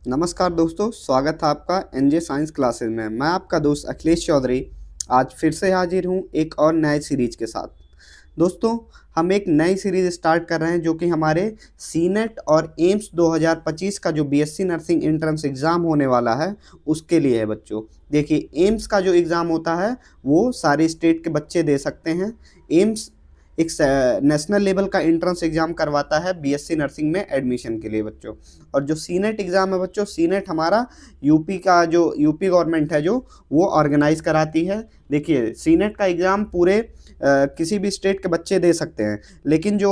नमस्कार दोस्तों, स्वागत है आपका एनजे साइंस क्लासेस में। मैं आपका दोस्त अखिलेश चौधरी आज फिर से हाजिर हूँ एक और नए सीरीज के साथ। दोस्तों, हम एक नई सीरीज स्टार्ट कर रहे हैं जो कि हमारे सीनेट और एम्स 2025 का जो बीएससी नर्सिंग एंट्रेंस एग्ज़ाम होने वाला है उसके लिए है बच्चों। देखिए, एम्स का जो एग्ज़ाम होता है वो सारे स्टेट के बच्चे दे सकते हैं। एम्स एक नेशनल लेवल का एंट्रेंस एग्ज़ाम करवाता है बीएससी नर्सिंग में एडमिशन के लिए बच्चों। और जो सीनेट एग्ज़ाम है बच्चों, सीनेट हमारा यूपी का जो यूपी गवर्नमेंट है जो वो ऑर्गेनाइज कराती है। देखिए, सीनेट का एग्ज़ाम पूरे किसी भी स्टेट के बच्चे दे सकते हैं, लेकिन जो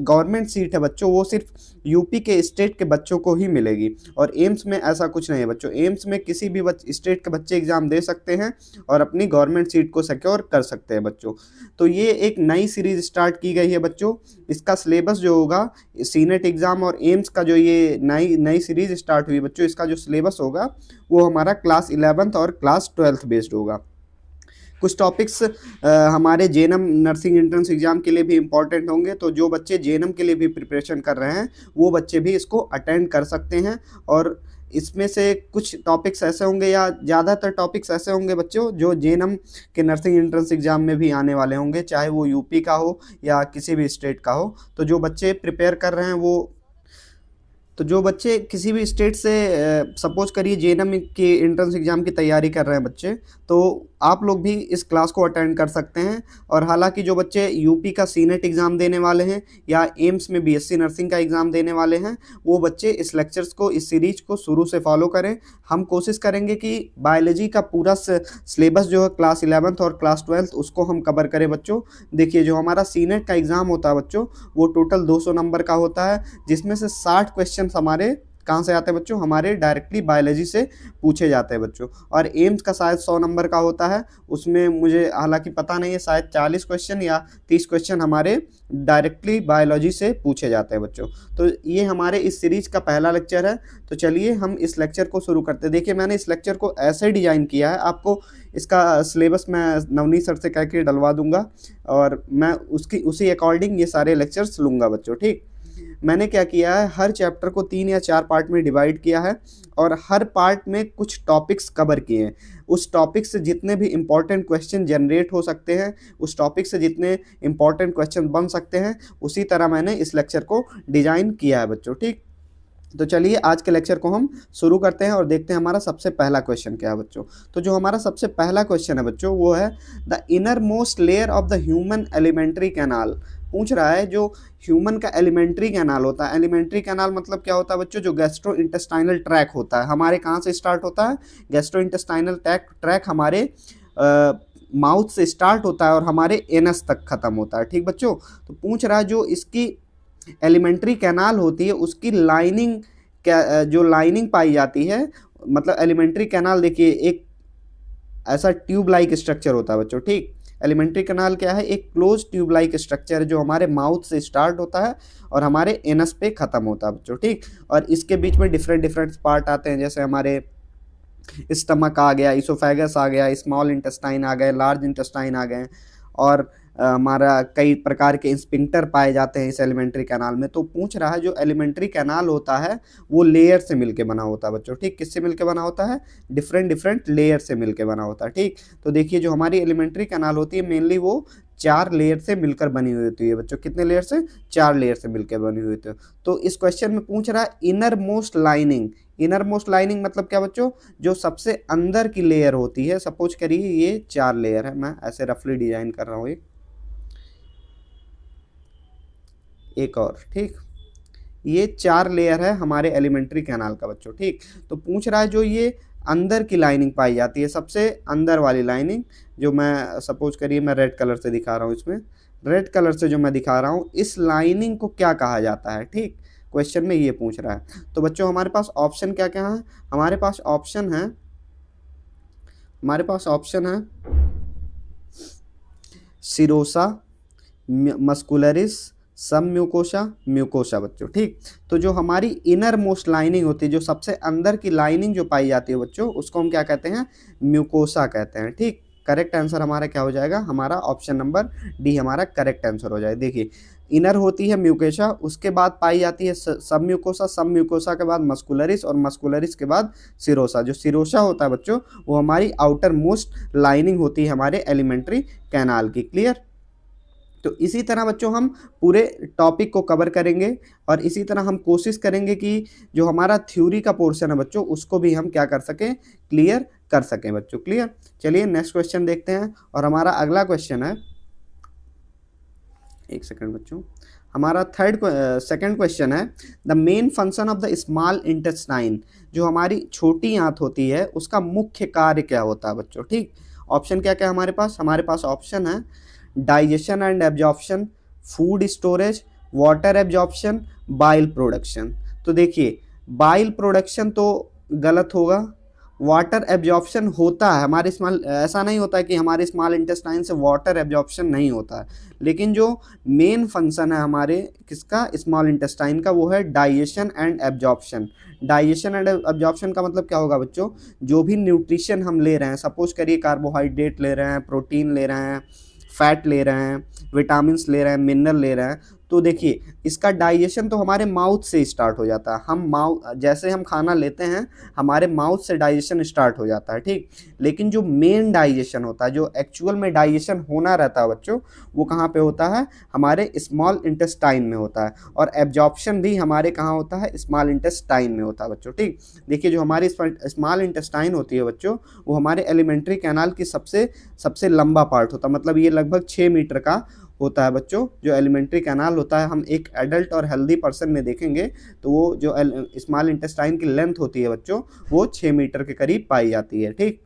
गवर्नमेंट सीट है बच्चों वो सिर्फ यूपी के स्टेट के बच्चों को ही मिलेगी। और एम्स में ऐसा कुछ नहीं है बच्चों, एम्स में किसी भी स्टेट के बच्चे एग्ज़ाम दे सकते हैं और अपनी गवर्नमेंट सीट को सिक्योर कर सकते हैं बच्चों। तो ये एक नई सीरीज़ स्टार्ट की गई है बच्चों। इसका सिलेबस जो होगा, सीनेट एग्ज़ाम और एम्स का जो ये नई नई सीरीज़ स्टार्ट हुई बच्चों, इसका जो सिलेबस होगा वो हमारा क्लास 11th और क्लास 12th बेस्ड होगा। कुछ टॉपिक्स हमारे जेएनएम नर्सिंग एंट्रेंस एग्ज़ाम के लिए भी इम्पॉर्टेंट होंगे, तो जो बच्चे जेएनएम के लिए भी प्रिपरेशन कर रहे हैं वो बच्चे भी इसको अटेंड कर सकते हैं। और इसमें से कुछ टॉपिक्स ऐसे होंगे या ज़्यादातर टॉपिक्स ऐसे होंगे बच्चों जो जेएनएम के नर्सिंग एंट्रेंस एग्ज़ाम में भी आने वाले होंगे, चाहे वो यूपी का हो या किसी भी स्टेट का हो। तो जो बच्चे प्रिपेयर कर रहे हैं वो तो जो बच्चे किसी भी स्टेट से सपोज करिए जेएनएम की एंट्रेंस एग्ज़ाम की तैयारी कर रहे हैं बच्चे, तो आप लोग भी इस क्लास को अटेंड कर सकते हैं। और हालांकि जो बच्चे यूपी का सीनेट एग्ज़ाम देने वाले हैं या एम्स में बीएससी नर्सिंग का एग्ज़ाम देने वाले हैं, वो बच्चे इस लेक्चर्स को, इस सीरीज को शुरू से फॉलो करें। हम कोशिश करेंगे कि बायोलॉजी का पूरा सिलेबस जो है क्लास 11th और क्लास 12th उसको हम कवर करें बच्चों। देखिए, जो हमारा सीनेट का एग्ज़ाम होता है बच्चों वो टोटल 200 नंबर का होता है, जिसमें से 60 क्वेश्चन हमारे कहाँ से आते हैं बच्चों, हमारे डायरेक्टली बायोलॉजी से पूछे जाते हैं बच्चों। और एम्स का शायद 100 नंबर का होता है, उसमें मुझे हालांकि पता नहीं है, शायद 40 क्वेश्चन या 30 क्वेश्चन हमारे डायरेक्टली बायोलॉजी से पूछे जाते हैं बच्चों। तो ये हमारे इस सीरीज का पहला लेक्चर है। तो चलिए हम इस लेक्चर को शुरू करते हैं। देखिए, मैंने इस लेक्चर को ऐसे डिजाइन किया है, आपको इसका सिलेबस मैं नवनीत सर से कह के डलवा दूंगा और मैं उसी अकॉर्डिंग ये सारे लेक्चर्स लूँगा बच्चों। ठीक, मैंने क्या किया है, हर चैप्टर को 3 या 4 पार्ट में डिवाइड किया है और हर पार्ट में कुछ टॉपिक्स कवर किए हैं। उस टॉपिक से जितने भी इम्पॉर्टेंट क्वेश्चन जनरेट हो सकते हैं, उस टॉपिक से जितने इम्पॉर्टेंट क्वेश्चन बन सकते हैं, उसी तरह मैंने इस लेक्चर को डिज़ाइन किया है बच्चों। ठीक, तो चलिए आज के लेक्चर को हम शुरू करते हैं और देखते हैं हमारा सबसे पहला क्वेश्चन क्या है बच्चों। तो जो हमारा सबसे पहला क्वेश्चन है बच्चों वो है the inner most layer of the human alimentary canal. पूछ रहा है जो ह्यूमन का एलिमेंट्री कैनाल होता है। एलिमेंट्री कैनाल मतलब क्या होता है बच्चों, जो गैस्ट्रो इंटेस्टाइनल ट्रैक होता है हमारे कहाँ से स्टार्ट होता है, गैस्ट्रो इंटेस्टाइनल ट्रैक हमारे माउथ से स्टार्ट होता है और हमारे एनस तक खत्म होता है। ठीक बच्चों, तो पूछ रहा है जो इसकी एलिमेंट्री कैनाल होती है उसकी लाइनिंग, जो लाइनिंग पाई जाती है, मतलब एलिमेंट्री कैनाल देखिए एक ऐसा ट्यूब लाइक स्ट्रक्चर होता है बच्चों। ठीक, एलिमेंट्री कैनाल क्या है, एक क्लोज ट्यूब लाइक स्ट्रक्चर है जो हमारे माउथ से स्टार्ट होता है और हमारे एनस पे खत्म होता है बच्चों। ठीक, और इसके बीच में डिफरेंट डिफरेंट पार्ट आते हैं, जैसे हमारे स्टमक आ गया, इसोफेगस आ गया, स्मॉल इंटेस्टाइन आ गए, लार्ज इंटेस्टाइन आ गए, और हमारा कई प्रकार के स्फिंक्टर पाए जाते हैं इस एलिमेंट्री कैनाल में। तो पूछ रहा है जो एलिमेंट्री कैनाल होता है वो लेयर से मिलके बना होता है बच्चों। ठीक, किससे मिलके बना होता है, डिफरेंट डिफरेंट लेयर से मिलके बना होता है। ठीक, तो देखिए जो हमारी एलिमेंट्री कैनाल होती है मेनली वो 4 लेयर से मिलकर बनी हुई होती है बच्चों। कितने लेयर से, 4 लेयर से मिलकर बनी हुई होती है। तो इस क्वेश्चन में पूछ रहा है inner most lining. Inner most lining मतलब क्या बच्चों, जो सबसे अंदर की लेयर होती है। सपोज करिए ये 4 लेयर है, मैं ऐसे रफली डिजाइन कर रहा हूँ एक और। ठीक, ये 4 लेयर है हमारे एलिमेंट्री कैनाल का बच्चों। ठीक, तो पूछ रहा है जो ये अंदर की लाइनिंग पाई जाती है, सबसे अंदर वाली लाइनिंग, जो मैं सपोज करिए मैं रेड कलर से दिखा रहा हूँ, इसमें रेड कलर से जो मैं दिखा रहा हूँ, इस लाइनिंग को क्या कहा जाता है। ठीक, क्वेश्चन में ये पूछ रहा है। तो बच्चों हमारे पास ऑप्शन क्या क्या है, हमारे पास ऑप्शन है, हमारे पास ऑप्शन है सिरोसा, मस्कुलरिस, सब म्यूकोसा, म्यूकोसा बच्चों। ठीक, तो जो हमारी इनर मोस्ट लाइनिंग होती है, जो सबसे अंदर की लाइनिंग जो पाई जाती है बच्चों, उसको हम क्या कहते हैं, म्यूकोसा कहते हैं। ठीक, करेक्ट आंसर हमारा क्या हो जाएगा, हमारा ऑप्शन नंबर डी हमारा करेक्ट आंसर हो जाए। देखिए इनर होती है म्यूकोसा, उसके बाद पाई जाती है सब म्यूकोसा, सब म्यूकोसा के बाद मस्कुलरिस, और मस्कुलरिस के बाद सिरोसा। जो सिरोसा होता है बच्चों वो हमारी आउटर मोस्ट लाइनिंग होती है हमारे एलिमेंट्री कैनाल की। क्लियर? तो इसी तरह बच्चों हम पूरे टॉपिक को कवर करेंगे और इसी तरह हम कोशिश करेंगे कि जो हमारा थ्योरी का पोर्शन है बच्चों उसको भी हम क्या कर सकें, क्लियर कर सकें बच्चों। क्लियर? चलिए नेक्स्ट क्वेश्चन देखते हैं। और हमारा अगला क्वेश्चन है, एक सेकंड बच्चों, हमारा सेकंड क्वेश्चन है, the main function of the small intestine, जो हमारी छोटी आंत होती है उसका मुख्य कार्य क्या होता है बच्चों। ठीक, ऑप्शन क्या क्या है हमारे पास ऑप्शन है digestion and absorption, food storage, water absorption, bile production. तो देखिए बाइल प्रोडक्शन तो गलत होगा, वाटर एब्जॉर्प्शन होता है हमारे स्मॉल, ऐसा नहीं होता है कि हमारे स्मॉल इंटेस्टाइन से वाटर एब्जॉर्प्शन नहीं होता है, लेकिन जो मेन फंक्शन है हमारे किसका, स्मॉल इंटेस्टाइन का, वो है digestion and absorption. Digestion and absorption का मतलब क्या होगा बच्चों, जो भी न्यूट्रिशन हम ले रहे हैं, सपोज करिए कार्बोहाइड्रेट ले रहे हैं, प्रोटीन ले रहे हैं, फैट ले रहे हैं, विटामिन्स ले रहे हैं, मिनरल ले रहे हैं, तो देखिए इसका डाइजेशन तो हमारे माउथ से स्टार्ट हो जाता है। हम जैसे हम खाना लेते हैं हमारे माउथ से डाइजेशन स्टार्ट हो जाता है। ठीक, लेकिन जो मेन डाइजेशन होता है, जो एक्चुअल में डाइजेशन होना रहता है बच्चों, वो कहाँ पे होता है, हमारे स्मॉल इंटेस्टाइन में होता है। और एब्जॉर्प्शन भी हमारे कहाँ होता है, स्मॉल इंटेस्टाइन में होता है बच्चों। ठीक, देखिए जो हमारी स्मॉल इंटेस्टाइन होती है बच्चों, वो हमारे एलिमेंट्री कैनाल की सबसे लंबा पार्ट होता है, मतलब ये लगभग 6 मीटर का होता है बच्चों। जो एलिमेंट्री कैनाल होता है, हम एक एडल्ट और हेल्दी पर्सन में देखेंगे तो वो जो स्मॉल इंटेस्टाइन की लेंथ होती है बच्चों, वो 6 मीटर के करीब पाई जाती है। ठीक,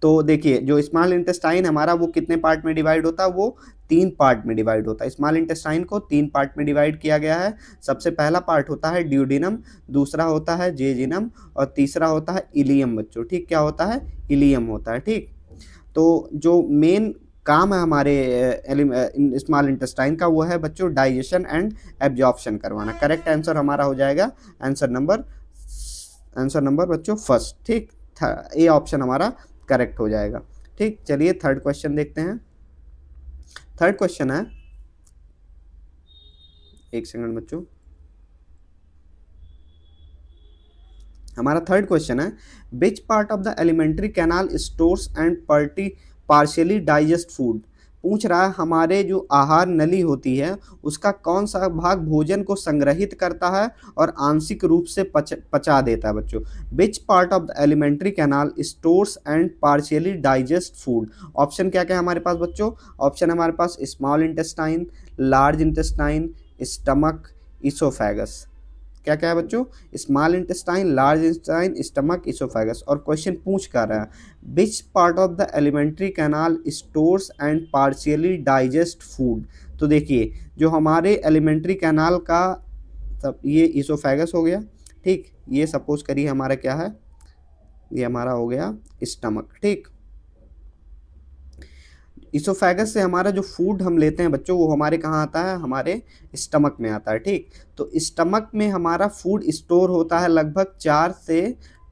तो देखिए जो स्मॉल इंटेस्टाइन हमारा वो कितने पार्ट में डिवाइड होता है, वो 3 पार्ट में डिवाइड होता है। स्मॉल इंटेस्टाइन को 3 पार्ट में डिवाइड किया गया है। सबसे पहला पार्ट होता है ड्यूडिनम, दूसरा होता है जेजिनम, और तीसरा होता है इलियम बच्चों। ठीक, क्या होता है, इलियम होता है। ठीक, तो जो मेन काम है हमारे स्मॉल इंटेस्टाइन का, वो है बच्चों डाइजेशन एंड एब्जॉर्प्शन करवाना। करेक्ट आंसर हमारा हो जाएगा आंसर नंबर बच्चों फर्स्ट। ठीक, ए ऑप्शन हमारा करेक्ट हो जाएगा। ठीक, चलिए थर्ड क्वेश्चन देखते हैं। थर्ड क्वेश्चन है, एक सेकंड बच्चों, हमारा थर्ड क्वेश्चन है, which part of the alimentary canal stores and partially digest food. पूछ रहा है हमारे जो आहार नली होती है उसका कौन सा भाग भोजन को संग्रहित करता है और आंशिक रूप से पचा देता है बच्चों। Which part of the alimentary canal stores and partially digest food. Option क्या क्या है हमारे पास बच्चों, ऑप्शन है हमारे पास small intestine, large intestine, stomach, oesophagus. क्या क्या है बच्चों, small intestine, large intestine, stomach, oesophagus. और क्वेश्चन पूछ कर रहा है which part of the alimentary canal stores and partially digest food. तो देखिए जो हमारे एलिमेंट्री कैनाल का, तब ये इसोफेगस हो गया। ठीक, ये सपोज करिए हमारा क्या है, ये हमारा हो गया स्टमक। ठीक, इसोफेगस से हमारा जो फूड हम लेते हैं बच्चों वो हमारे कहाँ आता है, हमारे स्टमक में आता है। ठीक, तो स्टमक में हमारा फूड स्टोर होता है लगभग 4 से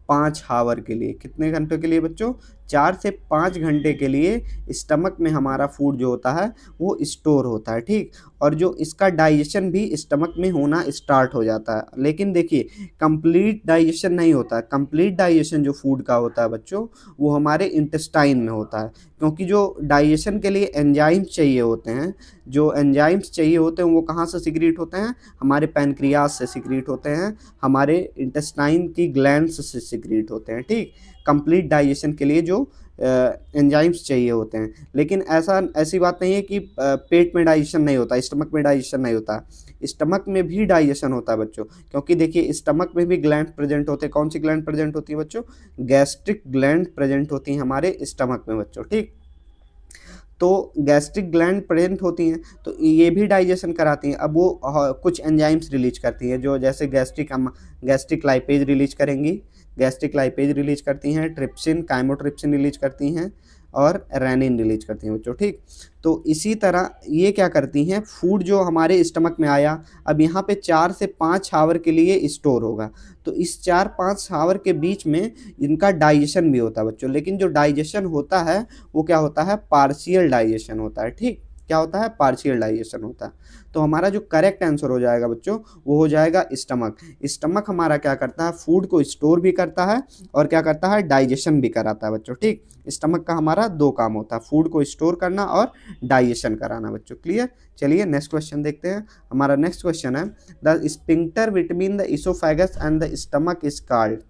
5 आवर के लिए। कितने घंटों के लिए बच्चों, 4 से 5 घंटे के लिए स्टमक में हमारा फूड जो होता है वो स्टोर होता है। ठीक, और जो इसका डाइजेशन भी स्टमक में होना स्टार्ट हो जाता है। लेकिन देखिए कंप्लीट डाइजेशन नहीं होता है, कंप्लीट डाइजेशन जो फूड का होता है बच्चों वो हमारे इंटेस्टाइन में होता है, क्योंकि जो डाइजेशन के लिए एंजाइम्स चाहिए होते हैं, जो एंजाइम्स चाहिए होते हैं वो कहाँ से सिक्रीट होते हैं, हमारे पैनक्रियाज से सिक्रीट होते हैं, हमारे इंटेस्टाइन की ग्लैंड्स से सिक्रीट होते हैं। ठीक, कंप्लीट डाइजेशन के लिए जो एंजाइम्स चाहिए होते हैं। लेकिन ऐसी बात नहीं है कि पेट में डाइजेशन नहीं होता, स्टमक में डाइजेशन नहीं होता, स्टमक में भी डाइजेशन होता है बच्चों। क्योंकि देखिए स्टमक में भी ग्लैंड प्रेजेंट होते हैं। कौन सी ग्लैंड प्रेजेंट होती है बच्चों, गैस्ट्रिक ग्लैंड प्रेजेंट होती हैं हमारे स्टमक में बच्चों। ठीक, तो गैस्ट्रिक ग्लैंड प्रेजेंट होती हैं तो ये भी डाइजेशन कराती हैं। अब वो कुछ एंजाइम्स रिलीज करती हैं, जो जैसे गैस्ट्रिक लाइपेज रिलीज करेंगी, गैस्ट्रिक लाइपेज रिलीज करती हैं, ट्रिप्सिन, काइमोट्रिप्सिन रिलीज करती हैं, और रेनिन रिलीज करती हैं बच्चों। ठीक, तो इसी तरह ये क्या करती हैं, फूड जो हमारे स्टमक में आया अब यहाँ पे 4 से 5 आवर के लिए स्टोर होगा, तो इस 4-5 आवर के बीच में इनका डाइजेशन भी होता है बच्चों। लेकिन जो डाइजेशन होता है वो क्या होता है, पार्शियल डाइजेशन होता है। ठीक, क्या होता है, पार्शियल डाइजेशन होता है। तो हमारा जो करेक्ट आंसर हो जाएगा बच्चों वो हो जाएगा स्टमक। स्टमक हमारा क्या करता है, फूड को स्टोर भी करता है और क्या करता है, डाइजेशन भी कराता है बच्चों। ठीक, स्टमक का हमारा दो काम होता है, फूड को स्टोर करना और डाइजेशन कराना बच्चों। क्लियर। चलिए नेक्स्ट क्वेश्चन देखते हैं। हमारा नेक्स्ट क्वेश्चन है the sphincter between the oesophagus and the stomach is called.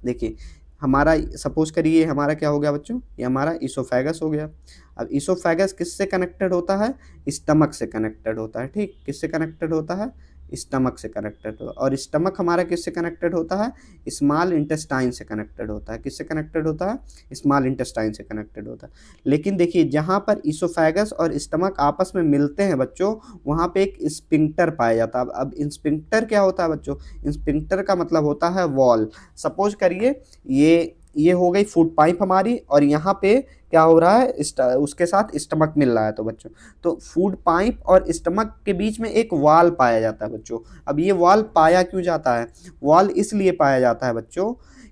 देखिए हमारा सपोज करिए हमारा क्या हो गया बच्चों, ये हमारा इसोफेगस हो गया। अब इसोफेगस किससे कनेक्टेड होता है, स्टमक से कनेक्टेड होता है। ठीक, किससे कनेक्टेड होता है, स्टमक से कनेक्टेड होता है। और स्टमक हमारा किससे कनेक्टेड होता है, स्मॉल इंटेस्टाइन से कनेक्टेड होता है। किससे कनेक्टेड होता है, स्मॉल इंटेस्टाइन से कनेक्टेड होता है। लेकिन देखिए जहाँ पर इसोफेगस और स्टमक आपस में मिलते हैं बच्चों, वहाँ पे एक स्पिंक्टर पाया जाता है। अब स्पिंक्टर क्या होता है बच्चों, स्पिंक्टर का मतलब होता है वॉल। सपोज करिए ये हो गई फूड पाइप हमारी, और यहाँ पे क्या हो रहा है, उसके साथ स्टमक मिल रहा है। तो बच्चों तो फूड पाइप और स्टमक के बीच में एक वाल पाया जाता है बच्चों। अब ये वाल पाया क्यों जाता है, वाल इसलिए पाया जाता है बच्चों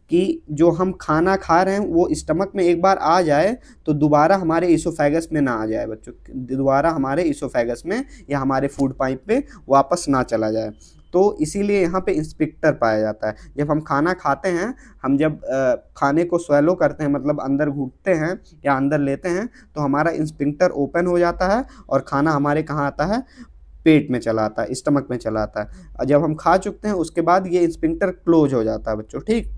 कि जो हम खाना खा रहे हैं वो स्टमक में एक बार आ जाए तो दोबारा हमारे इसोफेगस में ना आ जाए बच्चों, दोबारा हमारे इसोफेगस में या हमारे फूड पाइप पे वापस ना चला जाए। तो इसीलिए यहाँ पे इंस्पेक्टर पाया जाता है। जब हम खाना खाते हैं, हम जब खाने को स्वेलो करते हैं मतलब अंदर घुटते हैं या अंदर लेते हैं, तो हमारा इंस्पेक्टर ओपन हो जाता है और खाना हमारे कहाँ आता है, पेट में चला आता है, स्टमक में चला आता है। और जब हम खा चुकते हैं उसके बाद ये इंस्पेक्टर क्लोज हो जाता है बच्चों। ठीक,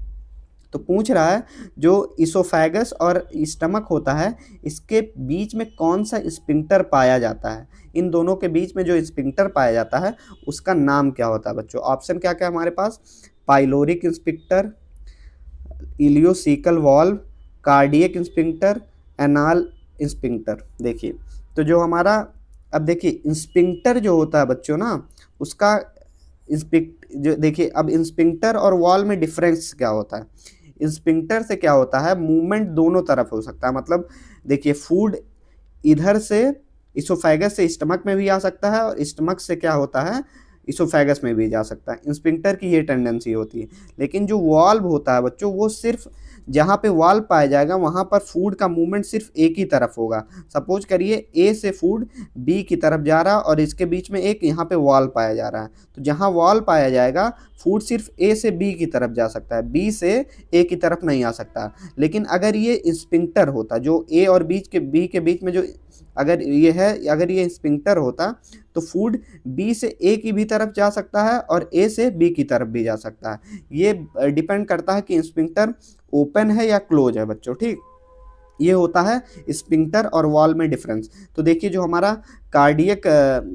तो पूछ रहा है जो इसोफेगस और स्टमक होता है इसके बीच में कौन सा स्पिंक्टर पाया जाता है, इन दोनों के बीच में जो स्पिंक्टर पाया जाता है उसका नाम क्या होता है बच्चों। ऑप्शन क्या क्या हमारे पास, pyloric sphincter, ileocaecal valve, cardiac sphincter, anal sphincter. देखिए तो जो हमारा, अब देखिए स्पिंक्टर जो होता है बच्चों ना, उसका जो देखिए अब स्पिंक्टर और वॉल में डिफरेंस क्या होता है। स्पिंक्टर से क्या होता है, मूवमेंट दोनों तरफ हो सकता है। मतलब देखिए फूड इधर से इसोफेगस से स्टमक में भी आ सकता है और स्टमक से क्या होता है, इसोफेगस में भी जा सकता है। स्पिंक्टर की ये टेंडेंसी होती है। लेकिन जो वाल्व होता है बच्चों वो सिर्फ जहाँ पे वाल्व पाया जाएगा वहाँ पर फूड का मूवमेंट सिर्फ एक ही तरफ होगा। सपोज करिए ए से फूड बी की तरफ जा रहा है और इसके बीच में एक यहाँ पे वाल्व पाया जा रहा है, तो जहाँ वाल्व पाया जाएगा फूड सिर्फ ए से बी की तरफ जा सकता है, बी से ए की तरफ नहीं आ सकता। लेकिन अगर ये स्पिंक्टर होता, जो ए और बी के बीच में जो अगर ये स्पिंक्टर होता तो फूड बी से ए की भी तरफ जा सकता है और ए से बी की तरफ भी जा सकता है। ये डिपेंड करता है कि स्पिंक्टर ओपन है या क्लोज है बच्चों। ठीक, ये होता है स्पिंक्टर और वॉल में डिफरेंस। तो देखिए जो हमारा कार्डियक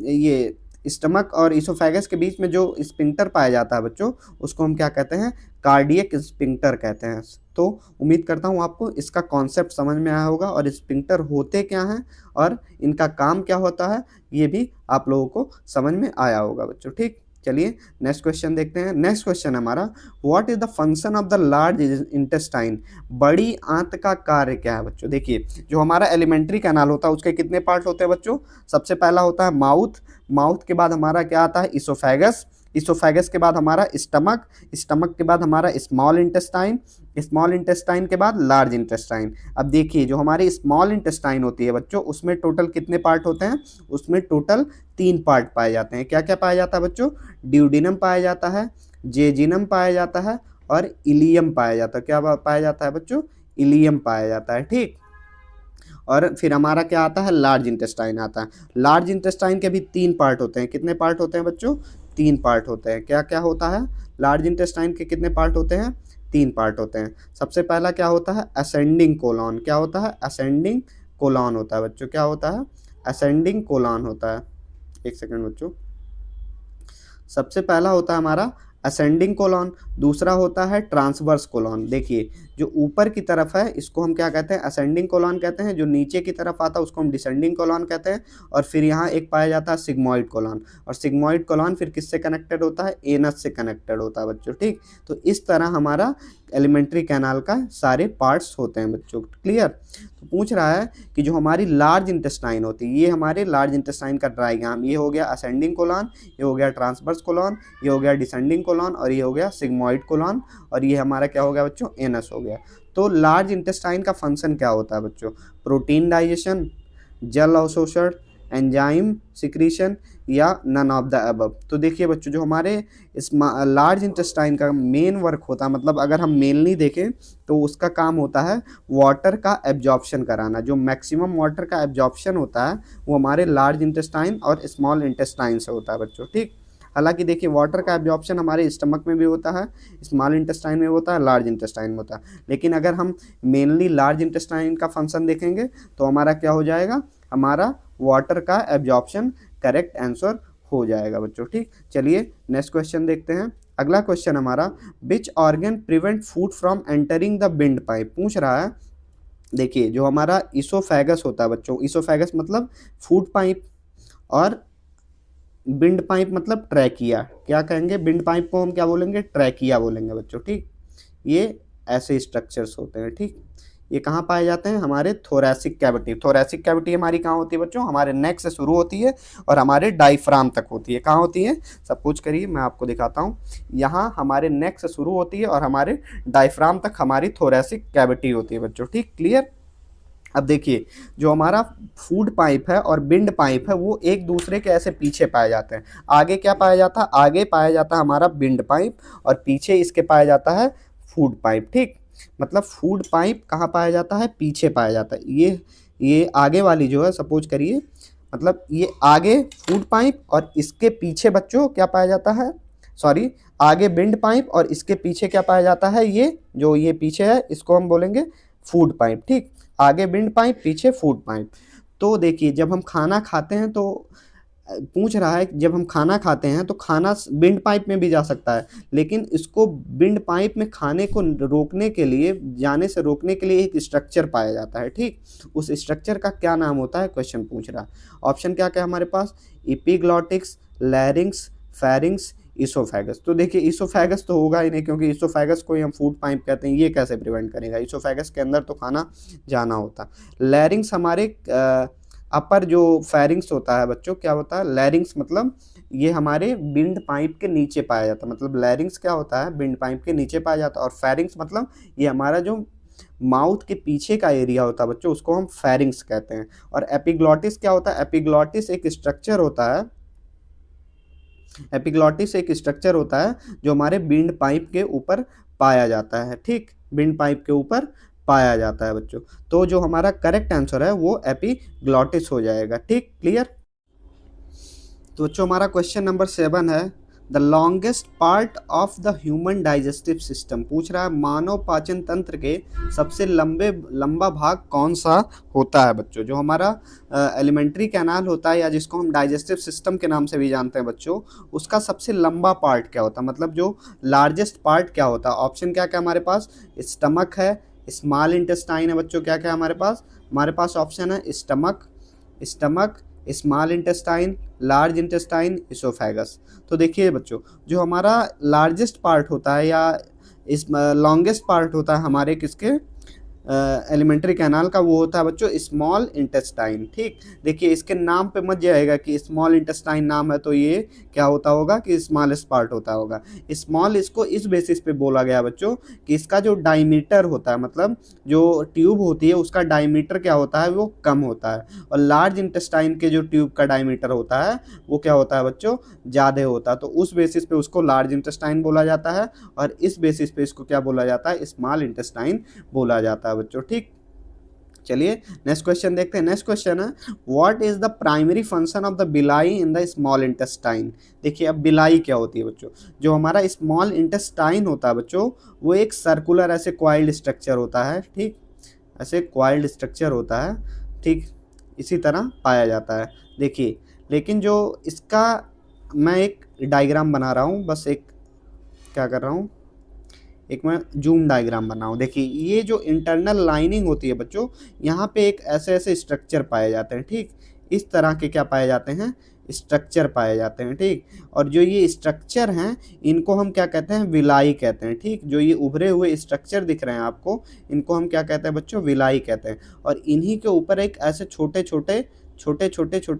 ये स्टमक और इसोफेगस के बीच में जो स्पिंक्टर पाया जाता है बच्चों उसको हम क्या कहते हैं, कार्डियक स्पिंक्टर कहते हैं। तो उम्मीद करता हूँ आपको इसका कॉन्सेप्ट समझ में आया होगा और स्पिंक्टर होते क्या हैं और इनका काम क्या होता है ये भी आप लोगों को समझ में आया होगा बच्चों। ठीक, चलिए नेक्स्ट क्वेश्चन देखते हैं। नेक्स्ट क्वेश्चन हमारा, what is the function of the large intestine, बड़ी आंत का कार्य क्या है बच्चों। देखिए जो हमारा एलिमेंट्री कैनाल होता है उसके कितने पार्ट होते हैं बच्चों, सबसे पहला होता है माउथ, माउथ के बाद हमारा क्या आता है, इसोफेगस, इसोफेगस के बाद हमारा स्टमक, स्टमक के बाद हमारा स्मॉल इंटेस्टाइन, स्मॉल इंटेस्टाइन के बाद लार्ज इंटेस्टाइन। अब देखिए जो हमारी स्मॉल इंटेस्टाइन होती है बच्चों उसमें टोटल कितने पार्ट होते हैं, उसमें टोटल 3 पार्ट पाए जाते हैं। क्या क्या पाया जाता है बच्चों, ड्यूडिनम पाया जाता है, जेजिनम पाया जाता है और इलियम पाया जाता है। क्या पाया जाता है बच्चों, इलियम पाया जाता है। ठीक, और फिर हमारा क्या आता है, लार्ज इंटेस्टाइन आता है। लार्ज इंटेस्टाइन के भी 3 पार्ट होते हैं। कितने पार्ट होते हैं बच्चों, 3 पार्ट होते हैं। क्या क्या होता है, लार्ज इंटेस्टाइन के कितने पार्ट होते हैं, 3 पार्ट होते हैं। सबसे पहला क्या होता है, असेंडिंग कोलॉन। क्या होता है, असेंडिंग कोलॉन होता है बच्चों। क्या होता है, असेंडिंग कोलॉन होता है। एक सेकंड बच्चों, सबसे पहला होता है हमारा असेंडिंग कोलॉन, दूसरा होता है ट्रांसवर्स कोलॉन। देखिए जो ऊपर की तरफ है इसको हम क्या कहते हैं, असेंडिंग कोलॉन कहते हैं, जो नीचे की तरफ आता है उसको हम डिसेंडिंग कोलॉन कहते हैं। और फिर यहाँ एक पाया जाता है सिग्मोइड कोलॉन, और सिग्मोइड कोलॉन फिर किससे कनेक्टेड होता है, एनस से कनेक्टेड होता है बच्चों। ठीक, तो इस तरह हमारा एलिमेंट्री कैनाल का सारे पार्ट्स होते हैं बच्चों। क्लियर। तो पूछ रहा है कि जो हमारी लार्ज इंटेस्टाइन होती है, ये हमारे लार्ज इंटेस्टाइन का डायग्राम, ये हो गया असेंडिंग कोलॉन, ये हो गया ट्रांसवर्स कोलॉन, ये हो गया डिसेंडिंग कोलॉन और ये हो गया सिग्मोइड कोलॉन, और ये हमारा क्या हो गया बच्चों, एनस हो गया। तो लार्ज इंटेस्टाइन का फंक्शन क्या होता है बच्चों, प्रोटीन डाइजेशन, जल अवशोषण, एंजाइम सिक्रीशन या नन ऑफ द अबव। तो देखिए बच्चों, जो हमारे इस लार्ज इंटेस्टाइन का मेन वर्क होता है, मतलब अगर हम मेनली देखें तो उसका काम होता है वाटर का एब्जॉर्प्शन कराना। जो मैक्सिमम वाटर का एब्जॉर्प्शन होता है वो हमारे लार्ज इंटेस्टाइन और स्मॉल इंटेस्टाइन से होता है बच्चों, ठीक। हालांकि देखिए वाटर का एब्जॉर्प्शन हमारे स्टमक में भी होता है, स्मॉल इंटेस्टाइन में होता है, लार्ज इंटेस्टाइन में होता है। लेकिन अगर हम मेनली लार्ज इंटेस्टाइन का फंक्शन देखेंगे तो हमारा क्या हो जाएगा, हमारा वाटर का एब्जॉर्प्शन करेक्ट आंसर हो जाएगा बच्चों, ठीक। चलिए नेक्स्ट क्वेश्चन देखते हैं। अगला क्वेश्चन हमारा, which organ prevent food from entering the wind pipe, पूछ रहा है। देखिए जो हमारा इसोफेगस होता है बच्चों, इसोफेगस मतलब फूड पाइप, और विंड पाइप मतलब ट्रैकिया। क्या कहेंगे, विंड पाइप को हम क्या बोलेंगे, ट्रैकिया बोलेंगे बच्चों, ठीक। ये ऐसे स्ट्रक्चर्स होते हैं, ठीक। ये कहाँ पाए जाते हैं, हमारे थोरैसिक कैविटी। थोरैसिक कैविटी हमारी कहाँ होती है बच्चों, हमारे नेक से शुरू होती है और हमारे डायफ्राम तक होती है। कहाँ होती है, सब कुछ करिए मैं आपको दिखाता हूँ। यहाँ हमारे नेक से शुरू होती है और हमारे डायफ्राम तक हमारी थोरैसिक कैविटी होती है बच्चों, ठीक, क्लियर। अब देखिए जो हमारा फूड पाइप है और विंड पाइप है वो एक दूसरे के ऐसे पीछे पाए जाते हैं। आगे क्या पाया जाता है, आगे पाया जाता है हमारा विंड पाइप और पीछे इसके पाया जाता है फूड पाइप, ठीक। मतलब फूड पाइप कहाँ पाया जाता है, पीछे पाया जाता है। ये आगे वाली जो है, सपोज करिए, मतलब ये आगे फूड पाइप और इसके पीछे बच्चों क्या पाया जाता है, सॉरी, आगे विंड पाइप और इसके पीछे क्या पाया जाता है, ये जो ये पीछे है इसको हम बोलेंगे फूड पाइप, ठीक। आगे विंड पाइप, पीछे फूड पाइप। तो देखिए जब हम खाना खाते हैं तो पूछ रहा है, जब हम खाना खाते हैं तो खाना विंड पाइप में भी जा सकता है, लेकिन इसको विंड पाइप में खाने को रोकने के लिए, जाने से रोकने के लिए एक स्ट्रक्चर पाया जाता है, ठीक। उस स्ट्रक्चर का क्या नाम होता है, क्वेश्चन पूछ रहा है। ऑप्शन क्या क्या हमारे पास, इपिग्लॉटिक्स, लैरिंग्स, फेरिंग्स, इसोफेगस। तो देखिए इसोफेगस तो होगा ही नहीं, क्योंकि इसोफेगस को ही हम फूड पाइप कहते हैं, ये कैसे प्रिवेंट करेगा, इसोफेगस के अंदर तो खाना जाना होता। लैरिंग्स हमारे अपर जो फेरिंग्स होता है बच्चों, क्या होता है, लैरिंग्स मतलब ये हमारे विंड पाइप के नीचे पाया जाता है। मतलब लैरिंग्स क्या होता है, विंड पाइप के नीचे पाया जाता है, और फेरिंग्स मतलब ये हमारा जो माउथ के पीछे का एरिया होता है बच्चों, उसको हम फेरिंग्स कहते हैं। और एपिग्लॉटिस क्या होता है, एपिग्लॉटिस एक स्ट्रक्चर होता है, एपिग्लॉटिस एक स्ट्रक्चर होता है जो हमारे विंड पाइप के ऊपर पाया जाता है, ठीक। विंड पाइप के ऊपर पाया जाता है बच्चों। तो जो हमारा करेक्ट आंसर है वो एपिग्लॉटिस हो जाएगा, ठीक, क्लियर। तो बच्चों हमारा क्वेश्चन नंबर 7 है, the longest part of the human digestive system, पूछ रहा है मानव पाचन तंत्र के सबसे लंबा भाग कौन सा होता है बच्चों। जो हमारा एलिमेंट्री कैनाल होता है, या जिसको हम डाइजेस्टिव सिस्टम के नाम से भी जानते हैं बच्चों, उसका सबसे लंबा पार्ट क्या होता है, मतलब जो लार्जेस्ट पार्ट क्या होता है। ऑप्शन क्या क्या हमारे पास, स्टमक है, स्मॉल इंटेस्टाइन है बच्चों, क्या क्या हमारे पास ऑप्शन है, stomach, small intestine, large intestine, oesophagus. तो देखिए बच्चों, जो हमारा लार्जेस्ट पार्ट होता है या इस लॉन्गेस्ट पार्ट होता है हमारे किसके एलिमेंट्री कैनाल का, वो होता है बच्चों स्मॉल इंटेस्टाइन, ठीक। देखिए इसके नाम पे मत जाएगा कि स्मॉल इंटेस्टाइन नाम है तो ये क्या होता होगा कि स्मॉलेस्ट पार्ट होता होगा। स्मॉल इसको इस बेसिस पे बोला गया बच्चों कि इसका जो डायमीटर होता है, मतलब जो ट्यूब होती है उसका डायमीटर क्या होता है, वो कम होता है। और लार्ज इंटेस्टाइन के जो ट्यूब का डायमीटर होता है वो क्या होता है बच्चों, ज़्यादा होता है। तो उस बेसिस पे उसको लार्ज इंटेस्टाइन बोला जाता है, और इस बेसिस पे इसको क्या बोला जाता है, स्मॉल इंटेस्टाइन बोला जाता है बच्चों, ठीक। चलिए नेक्स्ट क्वेश्चन देखते हैं। नेक्स्ट क्वेश्चन है, what is the primary function of the बिलाई इन द स्मॉल इंटेस्टाइन। देखिए अब बिलाई क्या होती है बच्चों, जो हमारा स्मॉल इंटेस्टाइन होता है बच्चों, वो एक सर्कुलर ऐसे क्वाइल्ड स्ट्रक्चर होता है, ठीक, ऐसे क्वाइल्ड स्ट्रक्चर होता है, ठीक, इसी तरह पाया जाता है। देखिए लेकिन जो इसका, मैं एक डायग्राम बना रहा हूँ, बस एक क्या कर रहा हूँ, एक मैं जूम डायग्राम बनाऊँ। देखिए ये जो इंटरनल लाइनिंग होती है बच्चों, यहाँ पे एक ऐसे ऐसे स्ट्रक्चर पाए जाते हैं, ठीक। इस तरह के क्या पाए जाते हैं, स्ट्रक्चर पाए जाते हैं, ठीक। और जो ये स्ट्रक्चर हैं इनको हम क्या कहते हैं, विलाई कहते हैं, ठीक। जो ये उभरे हुए स्ट्रक्चर दिख रहे हैं आपको, इनको हम क्या कहते हैं बच्चों, विलाई कहते हैं। और इन्हीं के ऊपर एक ऐसे छोटे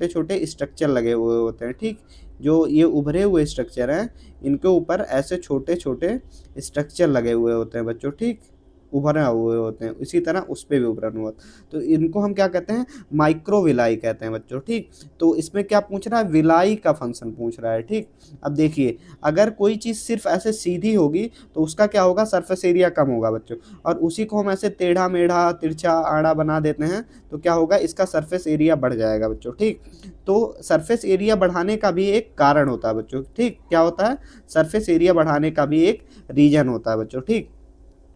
छोटे स्ट्रक्चर लगे हुए होते हैं, ठीक। जो ये उभरे हुए स्ट्रक्चर हैं इनके ऊपर ऐसे छोटे छोटे स्ट्रक्चर लगे हुए होते हैं बच्चों, ठीक। उभरे हुए होते हैं, इसी तरह उस पे भी उभरन हुआ। तो इनको हम क्या कहते हैं, माइक्रोविलाई कहते हैं बच्चों। ठीक, तो इसमें क्या पूछ रहा है, विलाई का फंक्शन पूछ रहा है। ठीक, अब देखिए अगर कोई चीज़ सिर्फ ऐसे सीधी होगी तो उसका क्या होगा, सरफेस एरिया कम होगा बच्चों, और उसी को हम ऐसे टेढ़ा मेढ़ा तिरछा आड़ा बना देते हैं तो क्या होगा, इसका सरफेस एरिया बढ़ जाएगा बच्चों। ठीक, तो सरफेस एरिया बढ़ाने का भी एक कारण होता है बच्चों। ठीक, क्या होता है, सरफेस एरिया बढ़ाने का भी एक रीजन होता है बच्चों। ठीक,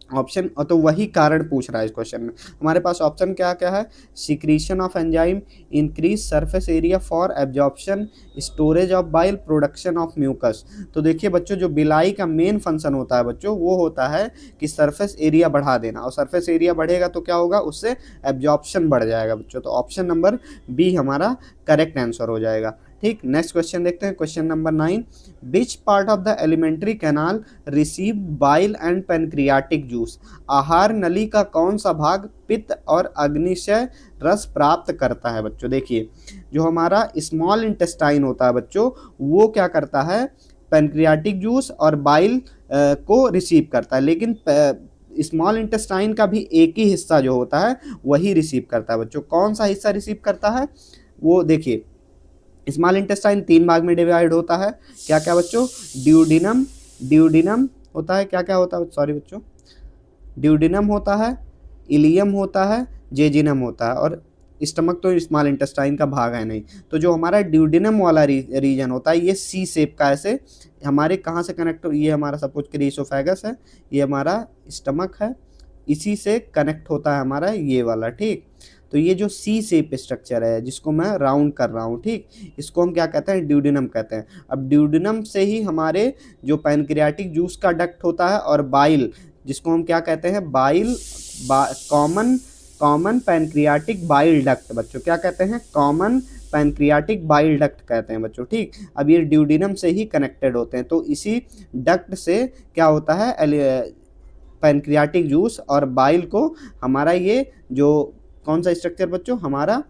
ऑप्शन, और तो वही कारण पूछ रहा है इस क्वेश्चन में। हमारे पास ऑप्शन क्या क्या है, secretion of enzyme, increase surface area for absorption, storage of bile, production of mucus. तो देखिए बच्चों, जो बिलाई का मेन फंक्शन होता है बच्चों, वो होता है कि सरफेस एरिया बढ़ा देना, और सरफेस एरिया बढ़ेगा तो क्या होगा, उससे एब्जॉर्प्शन बढ़ जाएगा बच्चों। तो ऑप्शन नंबर बी हमारा करेक्ट आंसर हो जाएगा। ठीक, नेक्स्ट क्वेश्चन देखते हैं, question number 9, which part of the alimentary canal receive bile and pancreatic juice. आहार नली का कौन सा भाग पित्त और अग्निशय रस प्राप्त करता है बच्चों। देखिए जो हमारा स्मॉल इंटेस्टाइन होता है बच्चों, वो क्या करता है, पेनक्रियाटिक जूस और बाइल को रिसीव करता है, लेकिन स्मॉल इंटेस्टाइन का भी एक ही हिस्सा जो होता है वही रिसीव करता है बच्चों। कौन सा हिस्सा रिसीव करता है, वो देखिए, स्मॉल इंटेस्टाइन 3 भाग में डिवाइड होता है। क्या क्या बच्चों, ड्यूडिनम, ड्यूडिनम होता है, क्या क्या होता है, सॉरी बच्चों, ड्यूडिनम होता है, इलियम होता है, जेजिनम होता है, और स्टमक तो स्मॉल इंटेस्टाइन का भाग है नहीं। तो जो हमारा ड्यूडिनम वाला रीजन होता है, ये सी शेप का ऐसे हमारे कहाँ से कनेक्ट, ये हमारा सपोज करिए इसोफेगस है, ये हमारा स्टमक है, इसी से कनेक्ट होता है हमारा ये वाला। ठीक, तो ये जो सी शेप स्ट्रक्चर है जिसको मैं राउंड कर रहा हूँ, ठीक, इसको हम क्या कहते हैं, ड्यूडिनम कहते हैं। अब ड्यूडिनम से ही हमारे जो पैनक्रियाटिक जूस का डक्ट होता है, और बाइल, जिसको हम क्या कहते हैं, bile, common pancreatic bile duct बच्चों, क्या कहते हैं, कॉमन पैनक्रियाटिक बाइल डक्ट कहते हैं बच्चों। ठीक, अब ये ड्यूडिनम से ही कनेक्टेड होते हैं, तो इसी डक्ट से क्या होता है, पैनक्रियाटिक जूस और बाइल को हमारा ये जो कौन सा स्ट्रक्चर बच्चों, हमारा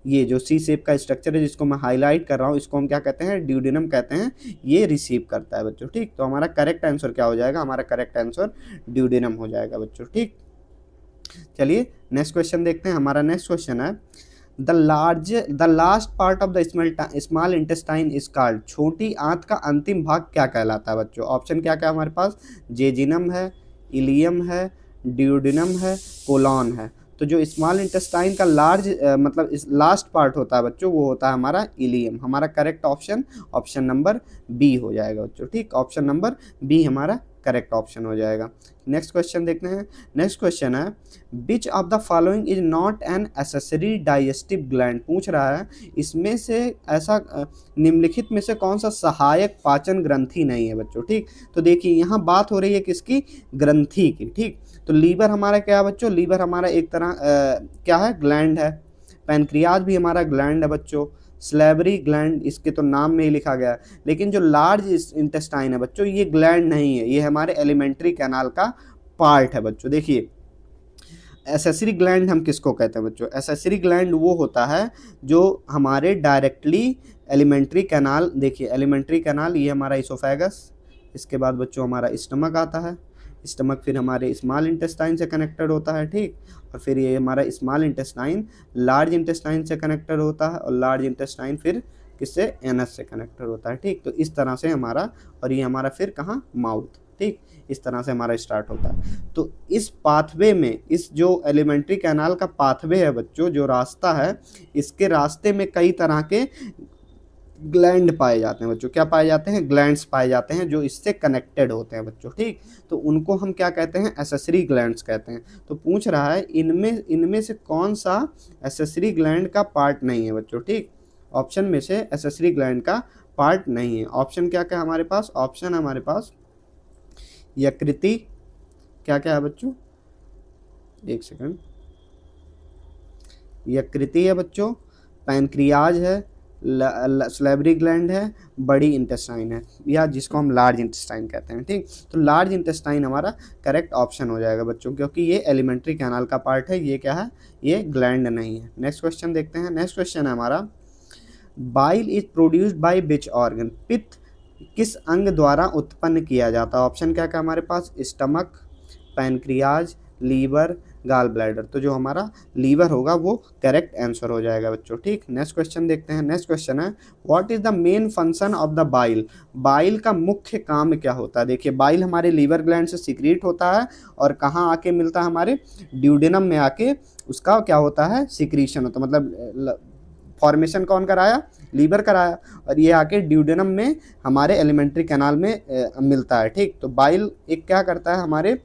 ये जो सी शेप का स्ट्रक्चर है जिसको मैं हाईलाइट कर रहा हूँ, इसको हम क्या कहते हैं, ड्यूडिनम कहते हैं, ये रिसीव करता है बच्चों। ठीक, तो हमारा करेक्ट आंसर क्या हो जाएगा, हमारा करेक्ट आंसर ड्यूडिनम हो जाएगा बच्चों। ठीक, चलिए नेक्स्ट क्वेश्चन देखते हैं। हमारा नेक्स्ट क्वेश्चन है, the last part of the small intestine is called. छोटी आंत का अंतिम भाग क्या कहलाता है बच्चों। ऑप्शन क्या क्या हमारे पास, जेजिनम है, इलियम है, ड्यूडिनम है, कोलॉन है। तो जो स्मॉल इंटेस्टाइन का मतलब इस लास्ट पार्ट होता है बच्चों, वो होता है हमारा इलियम। हमारा correct option option number B हो जाएगा बच्चों। ठीक, ऑप्शन नंबर बी हमारा करेक्ट ऑप्शन हो जाएगा। नेक्स्ट क्वेश्चन देखते हैं। नेक्स्ट क्वेश्चन है, which of the following is not an accessory digestive gland. पूछ रहा है इसमें से ऐसा निम्नलिखित में से कौन सा सहायक पाचन ग्रंथि नहीं है बच्चों। ठीक, तो देखिए यहाँ बात हो रही है किसकी, ग्रंथि की। ठीक, तो लीवर हमारा क्या है बच्चों, लीवर हमारा एक तरह क्या है, ग्लैंड है। पैनक्रियाज भी हमारा ग्लैंड है बच्चों। स्लेवरी ग्लैंड, इसके तो नाम में ही लिखा गया है। लेकिन जो लार्ज इंटेस्टाइन है बच्चों, ये ग्लैंड नहीं है, ये हमारे एलिमेंट्री कैनाल का पार्ट है बच्चों। देखिए एसेसरी ग्लैंड हम किसको कहते हैं बच्चों, एसेसरी ग्लैंड वो होता है जो हमारे डायरेक्टली एलिमेंट्री कैनाल, देखिए एलिमेंट्री कैनाल ये हमारा इसोफेगस, इसके बाद बच्चों हमारा स्टमक आता है, स्टमक फिर हमारे स्मॉल इंटेस्टाइन से कनेक्टेड होता है। ठीक, और फिर ये हमारा स्मॉल इंटेस्टाइन लार्ज इंटेस्टाइन से कनेक्टेड होता है, और लार्ज इंटेस्टाइन फिर किससे, एनस से कनेक्टेड होता है। ठीक, तो इस तरह से हमारा, और ये हमारा फिर कहाँ, माउथ। ठीक, इस तरह से हमारा स्टार्ट होता है। तो इस पाथवे में, इस जो एलिमेंट्री कैनाल का पाथवे है बच्चों, जो रास्ता है, इसके रास्ते में कई तरह के ग्लैंड पाए जाते हैं बच्चों। क्या पाए जाते हैं, ग्लैंड्स पाए जाते हैं जो इससे कनेक्टेड होते हैं बच्चों। ठीक, तो उनको हम क्या कहते हैं, एसेसरी ग्लैंड्स कहते हैं। तो पूछ रहा है इनमें से कौन सा एसेसरी ग्लैंड का पार्ट नहीं है बच्चों। ठीक, ऑप्शन में से एसेसरी ग्लैंड का पार्ट नहीं है। ऑप्शन क्या क्या हमारे पास, ऑप्शन हमारे पास यकृति, क्या क्या है बच्चों, एक सेकंड, यकृति है बच्चों, पैनक्रियाज है, स्लेवरी ग्लैंड है, बड़ी इंटेस्टाइन है, या जिसको हम लार्ज इंटेस्टाइन कहते हैं। ठीक, तो लार्ज इंटेस्टाइन हमारा करेक्ट ऑप्शन हो जाएगा बच्चों, क्योंकि ये एलिमेंट्री कैनाल का पार्ट है, ये क्या है, ये ग्लैंड नहीं है। नेक्स्ट क्वेश्चन देखते हैं। नेक्स्ट क्वेश्चन है हमारा, bile is produced by which organ. पित्त किस अंग द्वारा उत्पन्न किया जाता है। ऑप्शन क्या क्या हमारे पास, stomach, pancreas, liver, gall bladder. तो जो हमारा लीवर होगा वो करेक्ट आंसर हो जाएगा बच्चों। ठीक, नेक्स्ट क्वेश्चन देखते हैं। नेक्स्ट क्वेश्चन है what is the main function of the bile. Bile का मुख्य काम क्या होता है। देखिए बाइल हमारे लीवर ग्लैंड से सीक्रेट होता है और कहाँ आके मिलता है, हमारे ड्यूडेनम में आके उसका क्या होता है, सीक्रेशन होता है। मतलब फॉर्मेशन कौन कराया, लीवर कराया, और ये आके ड्यूडेनम में हमारे एलिमेंट्री कैनाल में मिलता है। ठीक, तो बाइल एक क्या करता है, हमारे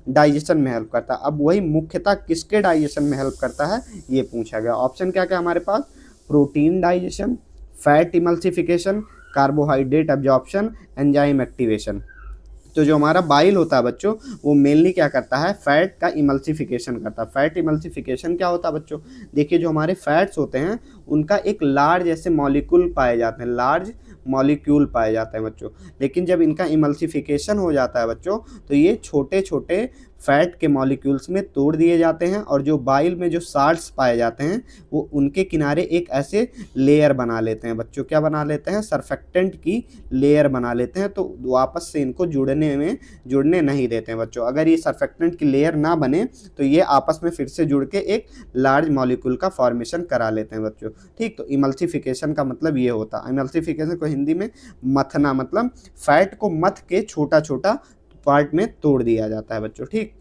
डाइजेशन में हेल्प करता है। अब वही मुख्यतः किसके डाइजेशन में हेल्प करता है ये पूछा गया। ऑप्शन क्या क्या हमारे पास, protein digestion, fat emulsification, carbohydrate absorption, enzyme activation. तो जो हमारा बाइल होता है बच्चों वो मेनली क्या करता है, फैट का इमल्सिफिकेशन करता है। फैट इमल्सिफिकेशन क्या होता है बच्चों, देखिए जो हमारे फैट्स होते हैं उनका एक लार्ज ऐसे मॉलिक्यूल पाए जाते हैं, लार्ज मॉलिक्यूल पाए जाते हैं बच्चों। लेकिन जब इनका इमल्सिफिकेशन हो जाता है बच्चों तो ये छोटे छोटे फैट के मॉलिक्यूल्स में तोड़ दिए जाते हैं, और जो बाइल में जो साल्ट्स पाए जाते हैं वो उनके किनारे एक ऐसे लेयर बना लेते हैं बच्चों। क्या बना लेते हैं, सरफेक्टेंट की लेयर बना लेते हैं। तो वापस से इनको जुड़ने नहीं देते हैं बच्चों। अगर ये सरफेक्टेंट की लेयर ना बने तो ये आपस में फिर से जुड़ के एक लार्ज मॉलिक्यूल का फॉर्मेशन करा लेते हैं बच्चों। ठीक, तो इमल्सिफिकेशन का मतलब ये होता है। इमल्सिफिकेशन को हिंदी में मथना, मतलब फैट को मथ के छोटा छोटा पार्ट में तोड़ दिया जाता है बच्चों। ठीक,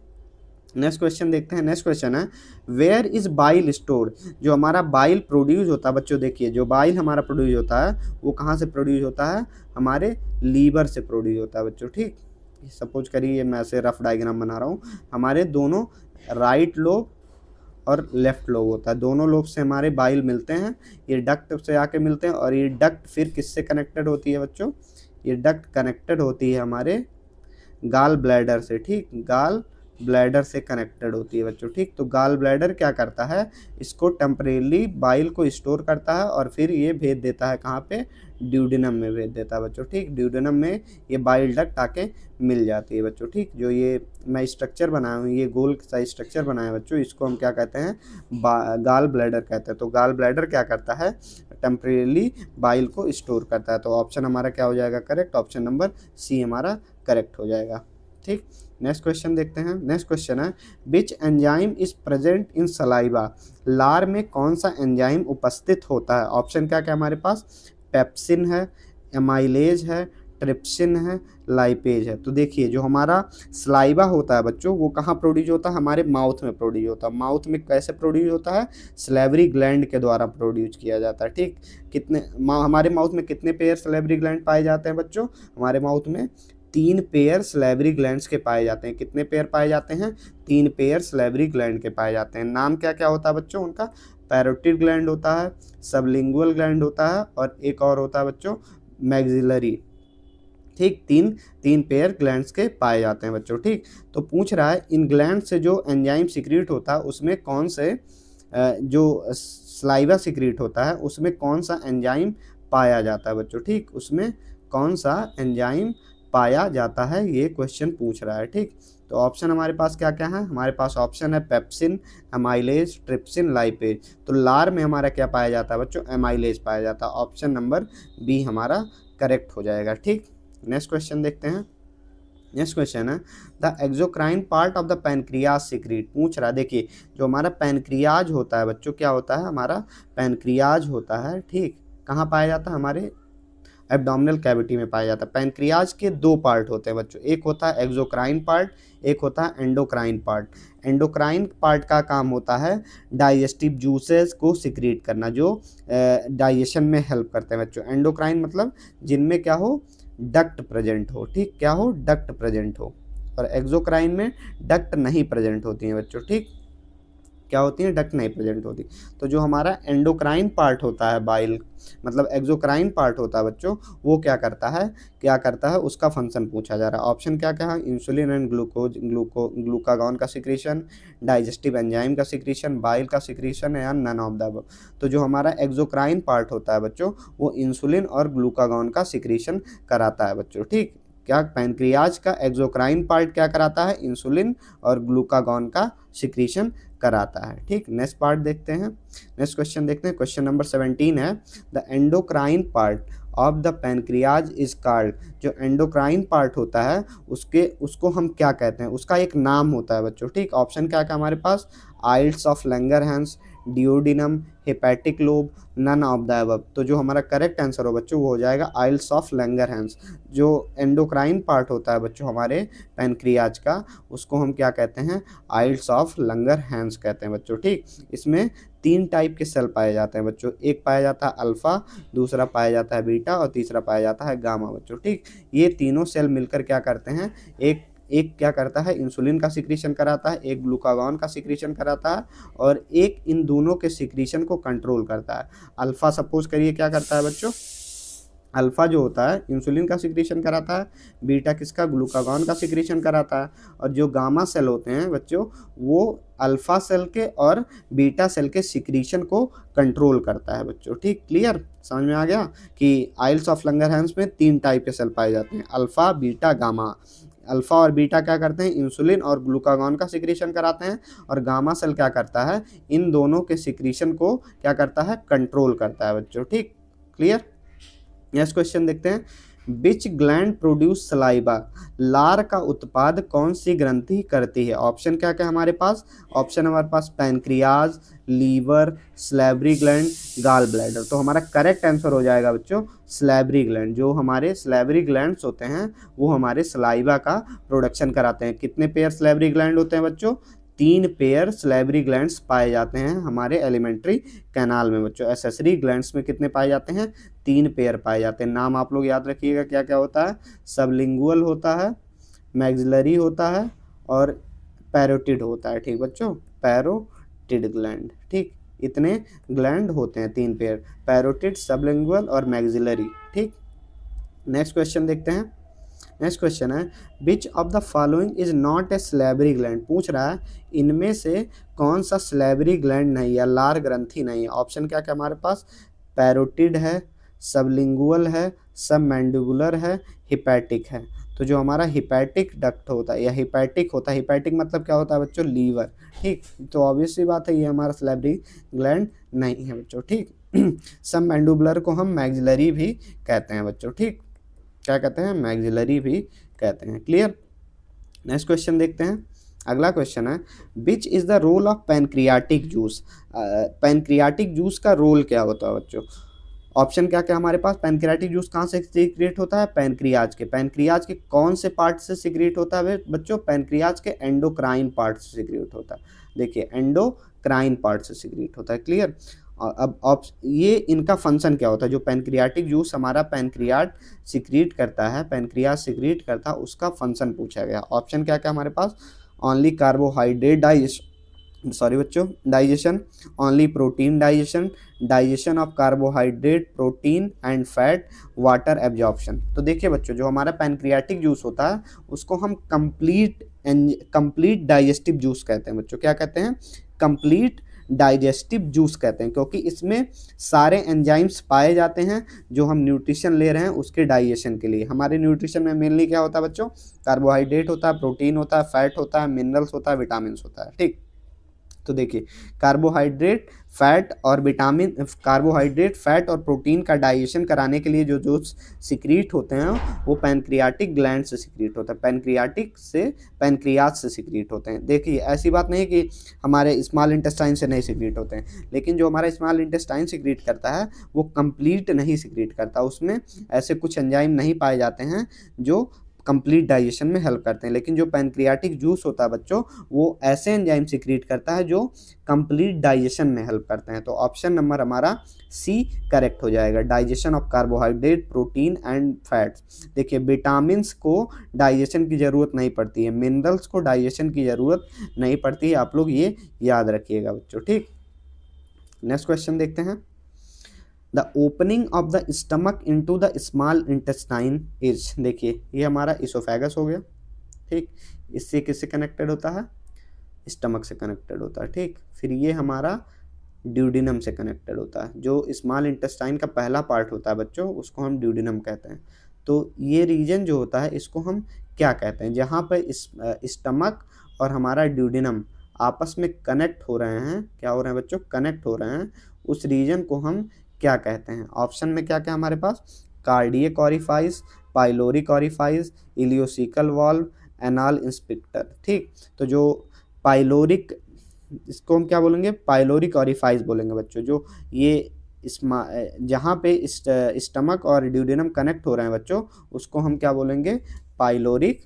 नेक्स्ट क्वेश्चन देखते हैं। नेक्स्ट क्वेश्चन है वेयर इज बाइल स्टोर। जो हमारा बाइल प्रोड्यूस होता है बच्चों, देखिए जो बाइल हमारा प्रोड्यूस होता है वो कहाँ से प्रोड्यूस होता है, हमारे लीवर से प्रोड्यूस होता है बच्चों। ठीक, सपोज करिए मैं ऐसे रफ डायग्राम बना रहा हूँ, हमारे दोनों राइट लोब और लेफ्ट लोब होता है, दोनों लोब से हमारे बाइल मिलते हैं, ये डक्ट से आके मिलते हैं, और ये डक्ट फिर किससे कनेक्टेड होती है बच्चों, ये डक्ट कनेक्टेड होती है हमारे गाल ब्लैडर से। ठीक, गाल ब्लैडर से कनेक्टेड होती है बच्चों। ठीक, तो गाल ब्लैडर क्या करता है, इसको टेम्परेली बाइल को स्टोर करता है और फिर ये भेज देता है कहाँ पे, ड्यूडेनम में भेज देता है बच्चों। ठीक, ड्यूडेनम में ये बाइल डक्ट आके मिल जाती है बच्चों। ठीक, जो ये मैं स्ट्रक्चर बनाया हूँ, ये गोल सा स्ट्रक्चर बनाया बच्चों, इसको हम क्या कहते हैं, गाल ब्लैडर कहते हैं। तो गाल ब्लैडर क्या करता है, टेम्परेली बाइल को स्टोर करता है। तो ऑप्शन हमारा क्या हो जाएगा करेक्ट, ऑप्शन नंबर सी हमारा करेक्ट हो जाएगा। ठीक, नेक्स्ट क्वेश्चन देखते हैं। नेक्स्ट क्वेश्चन है which enzyme is present in saliva. लार में कौन सा एंजाइम उपस्थित होता है। ऑप्शन क्या क्या हमारे पास, पेप्सिन है, एमाइलेज है, ट्रिप्सिन है, लाइपेज है। तो देखिए जो हमारा सलाइवा होता है बच्चों वो कहाँ प्रोड्यूस होता है, हमारे माउथ में प्रोड्यूस होता है। माउथ में कैसे प्रोड्यूस होता है, सलेवरी ग्लैंड के द्वारा प्रोड्यूस किया जाता है। ठीक, कितने हमारे माउथ में कितने पेयर सलेवरी ग्लैंड पाए जाते हैं बच्चों, हमारे माउथ में 3 पेयर सलेवरी ग्लैंड्स के पाए जाते हैं। कितने पेयर पाए जाते हैं, 3 पेयर सलेवरी ग्लैंड के पाए जाते हैं। नाम क्या क्या होता है बच्चों उनका, पैरोटिड ग्लैंड होता है, सबलिंगुअल ग्लैंड होता है, और एक और होता है बच्चों मैक्सिलरी। ठीक, तीन पेयर ग्लैंड्स के पाए जाते हैं बच्चों। ठीक, तो पूछ रहा है इन ग्लैंड से जो एंजाइम सीक्रेट होता है उसमें कौन से जो सलाइवा सीक्रेट होता है उसमें कौन सा एंजाइम पाया जाता है बच्चों। ठीक, उसमें कौन सा एंजाइम पाया जाता है ये क्वेश्चन पूछ रहा है। ठीक, तो ऑप्शन हमारे पास क्या क्या है, हमारे पास ऑप्शन है पेप्सिन, एमाइलेज, ट्रिप्सिन, लाइपेज। तो लार में हमारा क्या पाया जाता है बच्चों, एमाइलेज पाया जाता है। ऑप्शन नंबर बी हमारा करेक्ट हो जाएगा। ठीक, नेक्स्ट क्वेश्चन देखते हैं। नेक्स्ट क्वेश्चन है the exocrine part of the pancreas secret. पूछ रहा है, देखिए जो हमारा पैनक्रियाज होता है बच्चों, क्या होता है हमारा पैनक्रियाज होता है। ठीक, कहाँ पाया जाता है, हमारे एब्डोमिनल कैविटी में पाया जाता है। पैनक्रियाज के 2 पार्ट होते हैं बच्चों, एक होता है एक्सोक्राइन पार्ट, एक होता है एंडोक्राइन पार्ट। एंडोक्राइन पार्ट का काम होता है डाइजेस्टिव जूसेस को सिक्रीट करना, जो डाइजेशन में हेल्प करते हैं बच्चों। एंडोक्राइन मतलब जिनमें क्या हो, डक्ट प्रेजेंट हो। ठीक, क्या हो, डक्ट प्रेजेंट हो। और एक्सोक्राइन में डक्ट नहीं प्रेजेंट होती हैं बच्चों। ठीक, क्या होती है, डक्ट नहीं प्रेजेंट होती। तो जो हमारा एंडोक्राइन पार्ट होता है बाइल, मतलब एक्सोक्राइन पार्ट होता है बच्चों, वो क्या करता है उसका फंक्शन पूछा जा रहा है। ऑप्शन क्या क्या है, इंसुलिन एंड ग्लूकागॉन का सिक्रीशन, डाइजेस्टिव एंजाइम का सिक्रीशन, बाइल का सिक्रीशन, या नन ऑफ द अबव। तो जो हमारा एक्सोक्राइन पार्ट होता है बच्चों वो इंसुलिन और ग्लूकागॉन का सिक्रीशन कराता है बच्चों। ठीक, क्या पैनक्रियाज का एक्सोक्राइन पार्ट क्या कराता है, इंसुलिन और ग्लूकागॉन का सिक्रीशन कराता है। ठीक, नेक्स्ट पार्ट देखते हैं। नेक्स्ट क्वेश्चन देखते हैं। क्वेश्चन नंबर 17 है the endocrine part of the pancreas is called. जो एंडोक्राइन पार्ट होता है उसको हम क्या कहते हैं, उसका एक नाम होता है बच्चों। ठीक, ऑप्शन क्या क्या हमारे पास, islets of Langerhans, duodenum, hepatic lobe, none of the above. तो जो हमारा करेक्ट आंसर हो बच्चों वो हो जाएगा आइल्स ऑफ लैंगरहैंस। जो एंडोक्राइन पार्ट होता है बच्चों हमारे पैनक्रियाज का, उसको हम क्या कहते हैं, आइल्स ऑफ लैंगरहैंस कहते हैं बच्चों। ठीक, इसमें 3 टाइप के सेल पाए जाते हैं बच्चों, एक पाया जाता है अल्फा, दूसरा पाया जाता है बीटा और तीसरा पाया जाता है गामा बच्चों। ठीक, ये तीनों सेल मिलकर क्या करते हैं, एक एक क्या करता है, इंसुलिन का सिक्रीशन कराता है, एक ग्लूकागॉन का सिक्रीशन कराता है और एक इन दोनों के सिक्रीशन को कंट्रोल करता है। अल्फा सपोज करिए क्या करता है बच्चों, अल्फा जो होता है इंसुलिन का सिक्रीशन कराता है, बीटा किसका, ग्लूकागॉन का सिक्रीशन कराता है, और जो गामा सेल होते हैं बच्चों वो अल्फा सेल के और बीटा सेल के सिक्रीशन को कंट्रोल करता है बच्चों। ठीक, क्लियर, समझ में आ गया कि आइल्स ऑफ लैंगरहैंस में 3 टाइप के सेल पाए जाते हैं, अल्फा बीटा गामा। अल्फा और बीटा क्या करते हैं, इंसुलिन और ग्लूकागॉन का सिक्रीशन कराते हैं, और गामा सेल क्या करता है, इन दोनों के सिक्रीशन को क्या करता है, कंट्रोल करता है बच्चों। ठीक, क्लियर। नेक्स्ट क्वेश्चन देखते हैं, विच ग्लैंड प्रोड्यूस सलाइवा। लार का उत्पाद कौन सी ग्रंथि करती है। ऑप्शन क्या क्या हमारे पास, ऑप्शन हमारे पास pancreas, liver, salivary gland, gall bladder. तो हमारा करेक्ट आंसर हो जाएगा बच्चों स्लैवरी ग्लैंड। जो हमारे स्लैवरी ग्लैंड्स होते हैं वो हमारे सलाइवा का प्रोडक्शन कराते हैं। कितने पेयर स्लैवरी ग्लैंड होते हैं बच्चों, 3 पेयर स्लैवरी ग्लैंड्स पाए जाते हैं हमारे एलिमेंट्री कैनाल में बच्चों। एसेसरी ग्लैंड्स में कितने पाए जाते हैं, 3 पेयर पाए जाते हैं। नाम आप लोग याद रखिएगा क्या क्या होता है, सबलिंगुअल होता है, मैक्सिलरी होता है और पैरोटिड होता है। ठीक बच्चों, पैरोटिड ग्लैंड। ठीक, इतने ग्लैंड होते हैं 3 पेयर, पैरोटिड, सबलिंगुअल और मैक्सिलरी। ठीक, नेक्स्ट क्वेश्चन देखते हैं। नेक्स्ट क्वेश्चन है, which of the following is not a salivary gland. पूछ रहा है इनमें से कौन सा स्लैवरी ग्लैंड नहीं है, लार ग्रंथि नहीं है। ऑप्शन क्या क्या हमारे पास, पैरोटिड है, सबलिंगुअल है, सब मैंडिबुलर है, हिपैटिक है। तो जो हमारा हिपैटिक डक्ट होता है या हिपैटिक होता है, हिपैटिक मतलब क्या होता है बच्चों, लीवर। ठीक, तो ऑब्वियस सी बात है ये हमारा स्लैवरी ग्लैंड नहीं है बच्चों। ठीक, सब मैंडिबुलर को हम मैक्सिलरी भी कहते हैं बच्चों। ठीक, क्या कहते हैं, मैक्सिलरी भी कहते हैं। क्लियर। नेक्स्ट क्वेश्चन देखते हैं। अगला क्वेश्चन है, which is the role of pancreatic juice. Pancreatic juice का रोल क्या होता है बच्चों। ऑप्शन क्या क्या हमारे पास, पैनक्रियाटिक जूस कहाँ से सीक्रेट होता है, पैनक्रियाज के। पैनक्रियाज के कौन से पार्ट से सीक्रेट होता है बच्चों, पैनक्रियाज के एंडोक्राइन पार्ट से सीक्रेट होता है। देखिए एंडोक्राइन पार्ट से सीक्रेट होता है। क्लियर। अब ये इनका फंक्शन क्या होता है, जो पैनक्रियाटिक जूस हमारा पैनक्रियाट सिक्रीट करता है, पैनक्रियाज सिक्रीट करता है, उसका फंक्शन पूछा गया। ऑप्शन क्या क्या हमारे पास, ओनली कार्बोहाइड्रेट डाइजेशन, सॉरी बच्चों, digestion, only protein digestion, digestion of carbohydrate, protein and fat, water absorption. तो देखिए बच्चों, जो हमारा पैनक्रियाटिक जूस होता है उसको हम कंप्लीट डाइजेस्टिव जूस कहते हैं बच्चों। क्या कहते हैं, कंप्लीट डाइजेस्टिव जूस कहते हैं, क्योंकि इसमें सारे एंजाइम्स पाए जाते हैं जो हम न्यूट्रिशन ले रहे हैं उसके डाइजेशन के लिए। हमारे न्यूट्रिशन में मेनली क्या होता है बच्चों, कार्बोहाइड्रेट होता है, प्रोटीन होता है, फैट होता है, मिनरल्स होता है, विटामिन होता है। ठीक, तो देखिए कार्बोहाइड्रेट, फैट और विटामिन, कार्बोहाइड्रेट, फैट और प्रोटीन का डाइजेशन कराने के लिए जो जो सिक्रीट होते हैं वो पैनक्रियाटिक ग्लैंड से सिक्रीट होता है, पैनक्रियाटिक से, पैनक्रियाज से सिक्रीट होते हैं। देखिए ऐसी बात नहीं कि हमारे स्मॉल इंटेस्टाइन से नहीं सिक्रीट होते हैं, लेकिन जो हमारा स्मॉल इंटेस्टाइन सिक्रीट करता है वो कंप्लीट नहीं सिक्रीट करता, उसमें ऐसे कुछ एंजाइम नहीं पाए जाते हैं जो कंप्लीट डाइजेशन में हेल्प करते हैं। लेकिन जो पैनक्रियाटिक जूस होता है बच्चों वो ऐसे एंजाइम सिक्रीट करता है जो कंप्लीट डाइजेशन में हेल्प करते हैं। तो ऑप्शन नंबर हमारा सी करेक्ट हो जाएगा, digestion of carbohydrate, protein and fats. देखिए विटामिन्स को डाइजेशन की ज़रूरत नहीं पड़ती है, मिनरल्स को डाइजेशन की ज़रूरत नहीं पड़ती है, आप लोग ये याद रखिएगा बच्चों। ठीक, नेक्स्ट क्वेश्चन देखते हैं। The opening of the stomach into the small intestine is. देखिए ये हमारा इसोफेगस हो गया। ठीक, इससे किससे कनेक्टेड होता है, स्टमक से कनेक्टेड होता है। ठीक, फिर ये हमारा ड्यूडिनम से कनेक्टेड होता है। जो स्मॉल इंटेस्टाइन का पहला पार्ट होता है बच्चों उसको हम ड्यूडिनम कहते हैं। तो ये रीजन जो होता है इसको हम क्या कहते हैं, जहाँ पर स्टमक और हमारा ड्यूडिनम आपस में कनेक्ट हो रहे हैं, क्या हो रहे हैं बच्चों, कनेक्ट हो रहे हैं, उस रीजन को हम क्या कहते हैं। ऑप्शन में क्या क्या हमारे पास, cardiac orifice, pyloric orifice, ileocaecal valve, anal inspector. ठीक, तो जो पाइलोरिक, इसको हम क्या बोलेंगे, पाइलोरिक ऑरिफाइस बोलेंगे बच्चों। जो ये जहाँ पे स्टमक और ड्यूडेनम कनेक्ट हो रहे हैं बच्चों, उसको हम क्या बोलेंगे, पाइलोरिक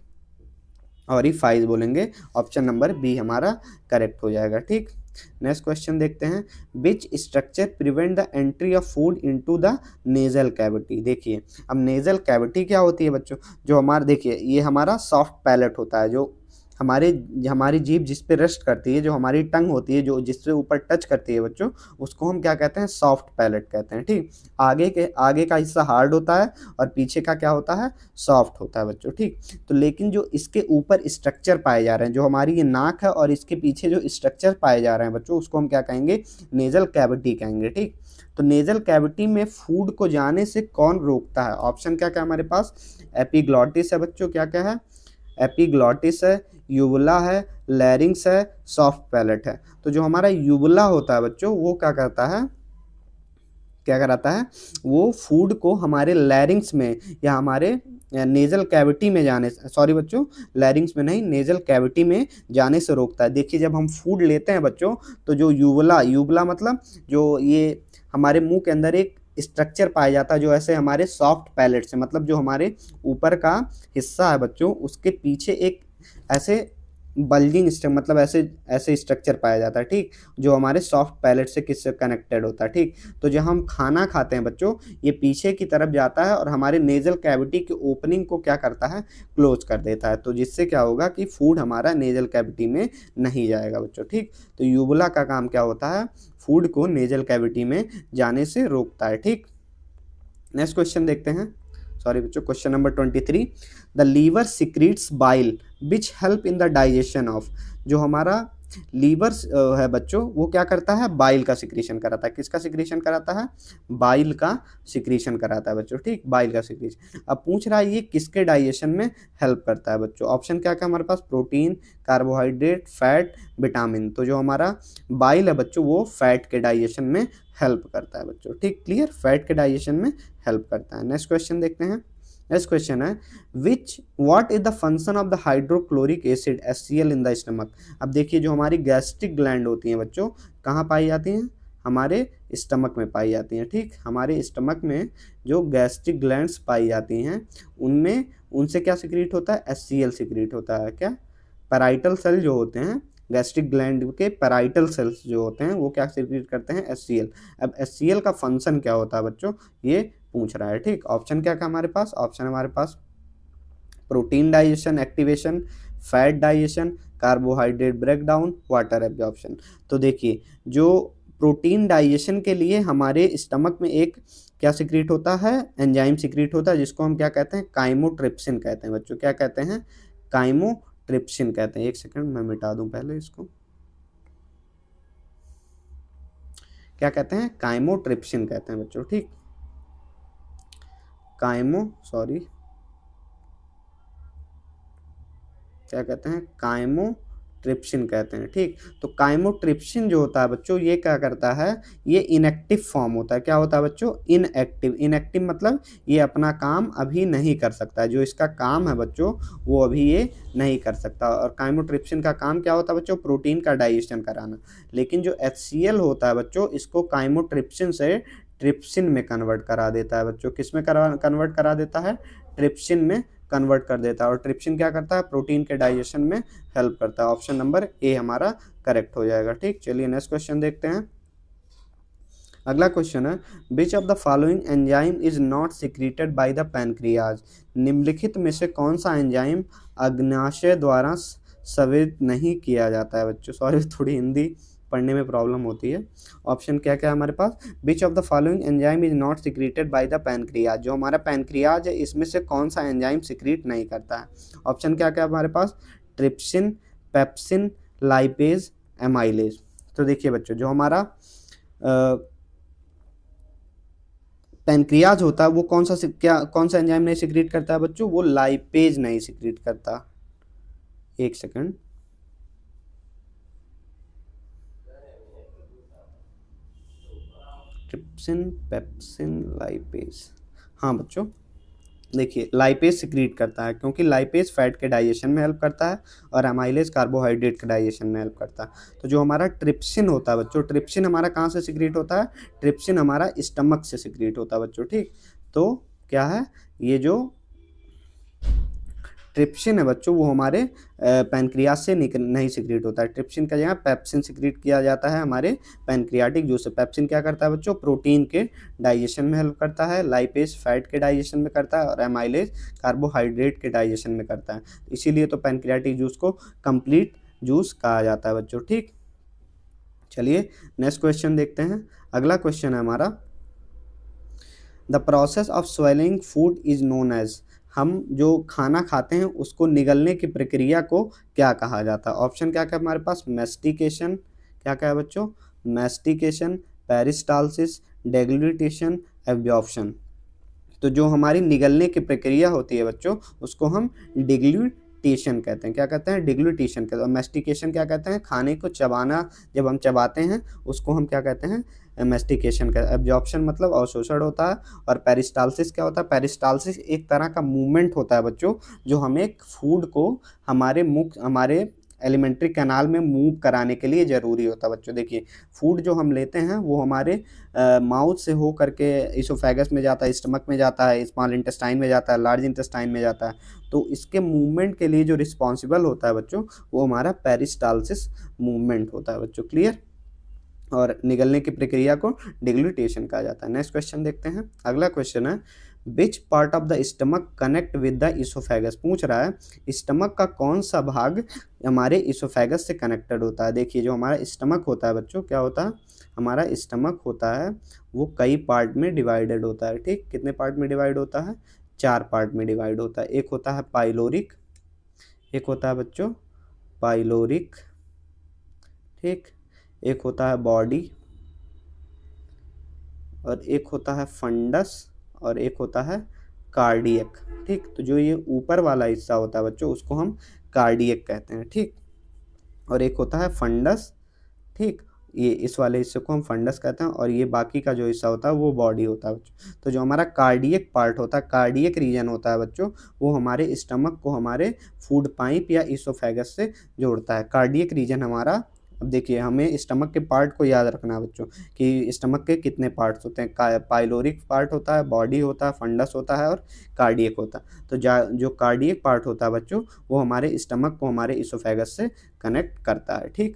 ऑरिफाइस बोलेंगे। ऑप्शन नंबर बी हमारा करेक्ट हो जाएगा। ठीक, नेक्स्ट क्वेश्चन देखते हैं। Which structure prevent the entry of food into the nasal cavity. देखिए, अब नेजल कैविटी क्या होती है बच्चों, जो हमारा, देखिए ये हमारा सॉफ्ट पैलेट होता है, जो हमारी जीभ जिस पे रेस्ट करती है, जो हमारी टंग होती है, जो जिससे ऊपर टच करती है बच्चों, उसको हम क्या कहते हैं, सॉफ्ट पैलेट कहते हैं। ठीक, आगे का हिस्सा हार्ड होता है और पीछे का क्या होता है, सॉफ्ट होता है बच्चों। ठीक, तो लेकिन जो इसके ऊपर स्ट्रक्चर पाए जा रहे हैं, जो हमारी ये नाक है और इसके पीछे जो स्ट्रक्चर पाए जा रहे हैं बच्चों, उसको हम क्या कहेंगे, नेजल कैविटी कहेंगे। ठीक, तो नेजल कैविटी में फूड को जाने से कौन रोकता है? ऑप्शन क्या क्या हमारे पास, एपिग्लॉटिस है बच्चों, क्या क्या है, एपिग्लॉटिस है, यूबुला है, लैरिंग्स है, सॉफ्ट पैलेट है। तो जो हमारा यूबुला होता है बच्चों, वो क्या करता है, क्या कराता है, वो फूड को हमारे लैरिंग्स में या हमारे नेजल कैविटी में जाने, सॉरी बच्चों, लैरिंग्स में नहीं, नेजल कैविटी में जाने से रोकता है। देखिए, जब हम फूड लेते हैं बच्चों, तो जो यूबुला मतलब जो ये हमारे मुंह के अंदर एक स्ट्रक्चर पाया जाता है, जो ऐसे हमारे सॉफ्ट पैलेट से, मतलब जो हमारे ऊपर का हिस्सा है बच्चों, उसके पीछे एक ऐसे बल्जिंग स्ट्रक्चर, मतलब ऐसे ऐसे स्ट्रक्चर पाया जाता है। ठीक, जो हमारे सॉफ्ट पैलेट से किससे कनेक्टेड होता है। ठीक, तो जब हम खाना खाते हैं बच्चों, ये पीछे की तरफ जाता है और हमारे नेजल कैविटी की ओपनिंग को क्या करता है, क्लोज कर देता है। तो जिससे क्या होगा कि फूड हमारा नेजल कैविटी में नहीं जाएगा बच्चों। ठीक, तो यूबुला का काम क्या होता है, फूड को नेजल कैविटी में जाने से रोकता है। ठीक, नेक्स्ट क्वेश्चन देखते हैं। सॉरी बच्चों, question number 23। The liver secretes bile which help in the digestion of. जो हमारा लीवर है बच्चों, वो क्या करता है, बाइल का सिक्रीशन कराता है। किसका सिक्रीशन कराता है, बाइल का सिक्रीशन कराता है बच्चों। ठीक, बाइल का सिक्रीशन। अब पूछ रहा है ये किसके डाइजेशन में हेल्प करता है बच्चों। ऑप्शन क्या क्या हमारे पास, प्रोटीन, कार्बोहाइड्रेट, फैट, विटामिन। तो जो हमारा बाइल है बच्चों, वो फैट के डाइजेशन में हेल्प करता है बच्चों। ठीक, क्लियर, फैट के डाइजेशन में हेल्प करता है। नेक्स्ट क्वेश्चन देखते हैं। नेक्स्ट क्वेश्चन है, what is the function of the hydrochloric acid HCl in the stomach. अब देखिए, जो हमारी गैस्ट्रिक ग्लैंड होती हैं बच्चों, कहाँ पाई जाती हैं, हमारे स्टमक में पाई जाती हैं। ठीक, हमारे स्टमक में जो गैस्ट्रिक ग्लैंड्स पाई जाती हैं, उनमें उनसे क्या सिक्रीट होता है, HCl सिक्रीट होता है। क्या, पैराइटल सेल जो होते हैं, गैस्ट्रिक ग्लैंड के पैराइटल सेल्स जो होते हैं, वो क्या सिक्रीट करते हैं, HCl। अब HCl का फंक्शन क्या होता है बच्चों, ये पूछ रहा है। ठीक, ऑप्शन क्या क्या हमारे पास, ऑप्शन हमारे पास protein digestion activation, fat digestion, carbohydrate breakdown, water absorption. तो देखिए, जो प्रोटीन डाइजेशन के लिए हमारे स्टमक में एक क्या सिक्रीट होता है, एंजाइम सिक्रीट होता है, जिसको हम क्या कहते हैं, काइमोट्रिप्सिन कहते हैं बच्चों। क्या कहते हैं, काइमोट्रिप्सिन कहते हैं। एक सेकंड मैं मिटा दूं पहले इसको। क्या कहते हैं, काइमोट्रिप्सिन कहते हैं बच्चों। ठीक, सॉरी, क्या कहते हैं, काइमोट्रिप्सिन कहते हैं। ठीक, तो काइमोट्रिप्सिन जो होता है बच्चों, ये क्या करता है, ये इनएक्टिव फॉर्म होता है। क्या होता है बच्चों, इनएक्टिव। इनएक्टिव मतलब ये अपना काम अभी नहीं कर सकता है, जो इसका काम है बच्चों, वो अभी ये नहीं कर सकता। और काइमोट्रिप्सिन का काम क्या होता है बच्चों, प्रोटीन का डाइजेशन कराना। लेकिन जो HCl होता है बच्चों, इसको काइमोट्रिप्सिन से ट्रिप्सिन में कन्वर्ट करा देता है बच्चों। किस में कन्वर्ट करा देता है, ट्रिप्सिन में कन्वर्ट कर देता है। और ट्रिप्सिन क्या करता है, प्रोटीन के डाइजेशन में हेल्प करता है। ऑप्शन नंबर ए हमारा करेक्ट हो जाएगा। ठीक, चलिए नेक्स्ट क्वेश्चन देखते हैं। अगला क्वेश्चन है, which of the following enzyme is not secreted by the pancreas. निम्नलिखित में से कौन सा एंजाइम अग्न्याशय द्वारा स्रावित नहीं किया जाता है बच्चों। सॉरी, थोड़ी हिंदी पढ़ने में प्रॉब्लम होती है। ऑप्शन क्या क्या है हमारे पास, which of the following enzyme is not secreted by the pancreas. जो हमारा पैनक्रियाज है, इसमें से कौन सा एंजाइम सिक्रीट नहीं करता है। ऑप्शन क्या क्या है हमारे पास, ट्रिप्सिन, पेप्सिन, लाइपेज, एमाइलेज। तो देखिए बच्चों, जो हमारा पैनक्रियाज होता है, वो कौन सा एंजाइम नहीं सिक्रीट करता है बच्चों, वो लाइपेज नहीं सिक्रीट करता। एक सेकंड, ट्रिप्सिन, पेप्सिन, लाइपेज, हाँ बच्चों, देखिए लाइपेज सिक्रीट करता है, क्योंकि लाइपेज फैट के डाइजेशन में हेल्प करता है और एमाइलेज कार्बोहाइड्रेट के डाइजेशन में हेल्प करता है। तो जो हमारा ट्रिप्सिन होता है बच्चों, ट्रिप्सिन हमारा कहाँ से सिक्रीट होता है? ट्रिप्सिन हमारा स्टमक से सिक्रीट होता है बच्चों, ठीक। तो क्या है, ये जो ट्रिप्सिन है बच्चों, वो हमारे पैनक्रियास से नहीं सिक्रीट होता है। ट्रिप्सिन का जगह पेप्सिन सिक्रीट किया जाता है हमारे पैनक्रियाटिक जूस से। पेप्सिन क्या करता है बच्चों? प्रोटीन के डाइजेशन में हेल्प करता है, लाइपेज फैट के डाइजेशन में करता है और एमाइलेज कार्बोहाइड्रेट के डाइजेशन में करता है। इसीलिए तो पैनक्रियाटिक जूस को कंप्लीट जूस कहा जाता है बच्चों, ठीक। चलिए नेक्स्ट क्वेश्चन देखते हैं। अगला क्वेश्चन है हमारा, the process of swallowing food is known as, हम जो खाना खाते हैं उसको निगलने की प्रक्रिया को क्या कहा जाता है? ऑप्शन क्या क्या है हमारे पास? मेस्टिकेशन, क्या क्या है बच्चों? Mastication, peristalsis, deglutition, absorption. तो जो हमारी निगलने की प्रक्रिया होती है बच्चों, उसको हम डिग्लूटेशन कहते हैं। क्या कहते हैं? डिग्लूटेशन कहते हैं। और मेस्टिकेशन क्या कहते हैं? खाने को चबाना, जब हम चबाते हैं उसको हम क्या कहते हैं? मेस्टिकेशन कहते हैं। एब्जॉर्प्शन मतलब अवशोषण होता है। और पेरिस्टालसिस क्या होता है? पेरिस्टालसिस एक तरह का मूवमेंट होता है बच्चों, जो हम एक फूड को हमारे एलिमेंट्री कैनाल में मूव कराने के लिए ज़रूरी होता है बच्चों। देखिए फूड जो हम लेते हैं वो हमारे माउथ से हो करके इसोफेगस में जाता है, स्टमक में जाता है, स्मॉल इंटेस्टाइन में जाता है, लार्ज इंटेस्टाइन में जाता है। तो इसके मूवमेंट के लिए जो रिस्पॉन्सिबल होता है बच्चों, वो हमारा पेरिस्टालसिस मूवमेंट होता है बच्चों, क्लियर। और निगलने की प्रक्रिया को डिग्लूटेशन कहा जाता है। नेक्स्ट क्वेश्चन देखते हैं। अगला क्वेश्चन है, which part of the stomach connect with the oesophagus, पूछ रहा है स्टमक का कौन सा भाग हमारे इसोफेगस से कनेक्टेड होता है। देखिए जो हमारा स्टमक होता है बच्चों, क्या होता है? हमारा स्टमक होता है वो कई पार्ट में डिवाइडेड होता है, ठीक। कितने पार्ट में डिवाइड होता है? 4 पार्ट में डिवाइड होता है। एक होता है पाइलोरिक, एक होता है बच्चों पाइलोरिक, ठीक। एक होता है बॉडी, और एक होता है फंडस, और एक होता है कार्डियक, ठीक। तो जो ये ऊपर वाला हिस्सा होता है बच्चों, उसको हम कार्डियक कहते हैं, ठीक। और एक होता है फंडस, ठीक। ये इस वाले हिस्से को हम फंडस कहते हैं, और ये बाकी का जो हिस्सा होता है वो बॉडी होता है बच्चों। तो जो हमारा कार्डियक पार्ट होता है, कार्डियक रीजन होता है बच्चों, वो हमारे स्टमक को हमारे फूड पाइप या इसोफेगस से जोड़ता है। कार्डियक रीजन हमारा, अब देखिए हमें स्टमक के पार्ट को याद रखना है बच्चों, कि स्टमक के कितने पार्ट्स होते हैं। पाइलोरिक पार्ट होता है, बॉडी होता है, फंडस होता है और कार्डियक होता है। तो जो कार्डियक पार्ट होता है बच्चों, वो हमारे स्टमक को हमारे इसोफेगस से कनेक्ट करता है, ठीक।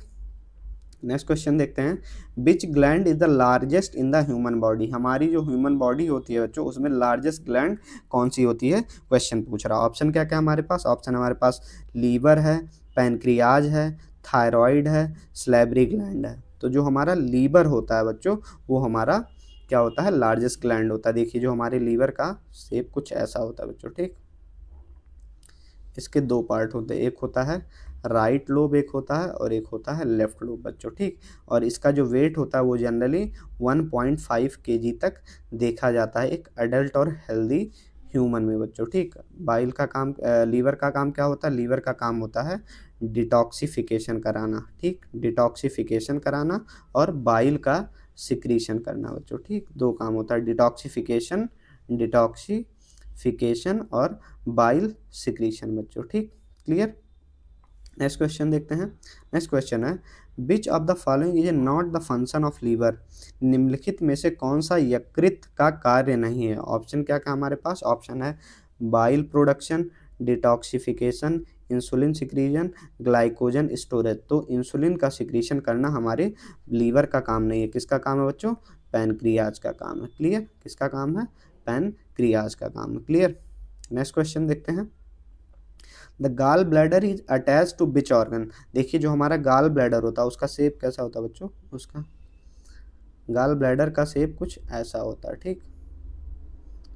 नेक्स्ट क्वेश्चन देखते हैं, विच gland is the largest in the human body, हमारी जो ह्यूमन बॉडी होती है बच्चों, उसमें लार्जेस्ट ग्लैंड कौन सी होती है, क्वेश्चन पूछ रहा है। ऑप्शन क्या क्या हमारे पास? ऑप्शन हमारे पास लीवर है, पैनक्रियाज है, थायराइड है, स्लेबरी ग्लैंड है। तो जो हमारा लीवर होता है बच्चों, वो हमारा क्या होता है? लार्जेस्ट ग्लैंड होता है। देखिए जो हमारे लीवर का शेप कुछ ऐसा होता है बच्चों, ठीक। इसके 2 पार्ट होते हैं, एक होता है राइट लोब, एक होता है, और एक होता है लेफ्ट लोब बच्चों, ठीक। और इसका जो वेट होता है वो जनरली 1.5 kg तक देखा जाता है एक अडल्ट और हेल्दी ह्यूमन में बच्चों, ठीक। बाइल का काम, लीवर का काम क्या होता है? लीवर का काम होता है डिटॉक्सिफिकेशन कराना, ठीक। डिटॉक्सिफिकेशन कराना और बाइल का सिक्रीशन करना बच्चों, ठीक। 2 काम होता है, डिटॉक्सिफिकेशन और बाइल सिक्रीशन बच्चों, ठीक, क्लियर। नेक्स्ट क्वेश्चन देखते हैं। नेक्स्ट क्वेश्चन है, which of the following is not the function of liver, निम्नलिखित में से कौन सा यकृत का कार्य नहीं है। ऑप्शन क्या क्या हमारे पास? ऑप्शन है bile production, detoxification, insulin secretion, glycogen storage. तो इंसुलिन का सिक्रीशन करना हमारे लीवर का काम नहीं है। किसका काम है बच्चों? पैनक्रियाज का काम है, क्लियर। किसका काम है? पैनक्रियाज का काम है, क्लियर। नेक्स्ट क्वेश्चन देखते हैं, the gall bladder is attach to which organ. देखिए जो हमारा गाल ब्लैडर होता है उसका शेप कैसा होता है बच्चों? उसका गाल ब्लैडर का शेप कुछ ऐसा होता है, ठीक।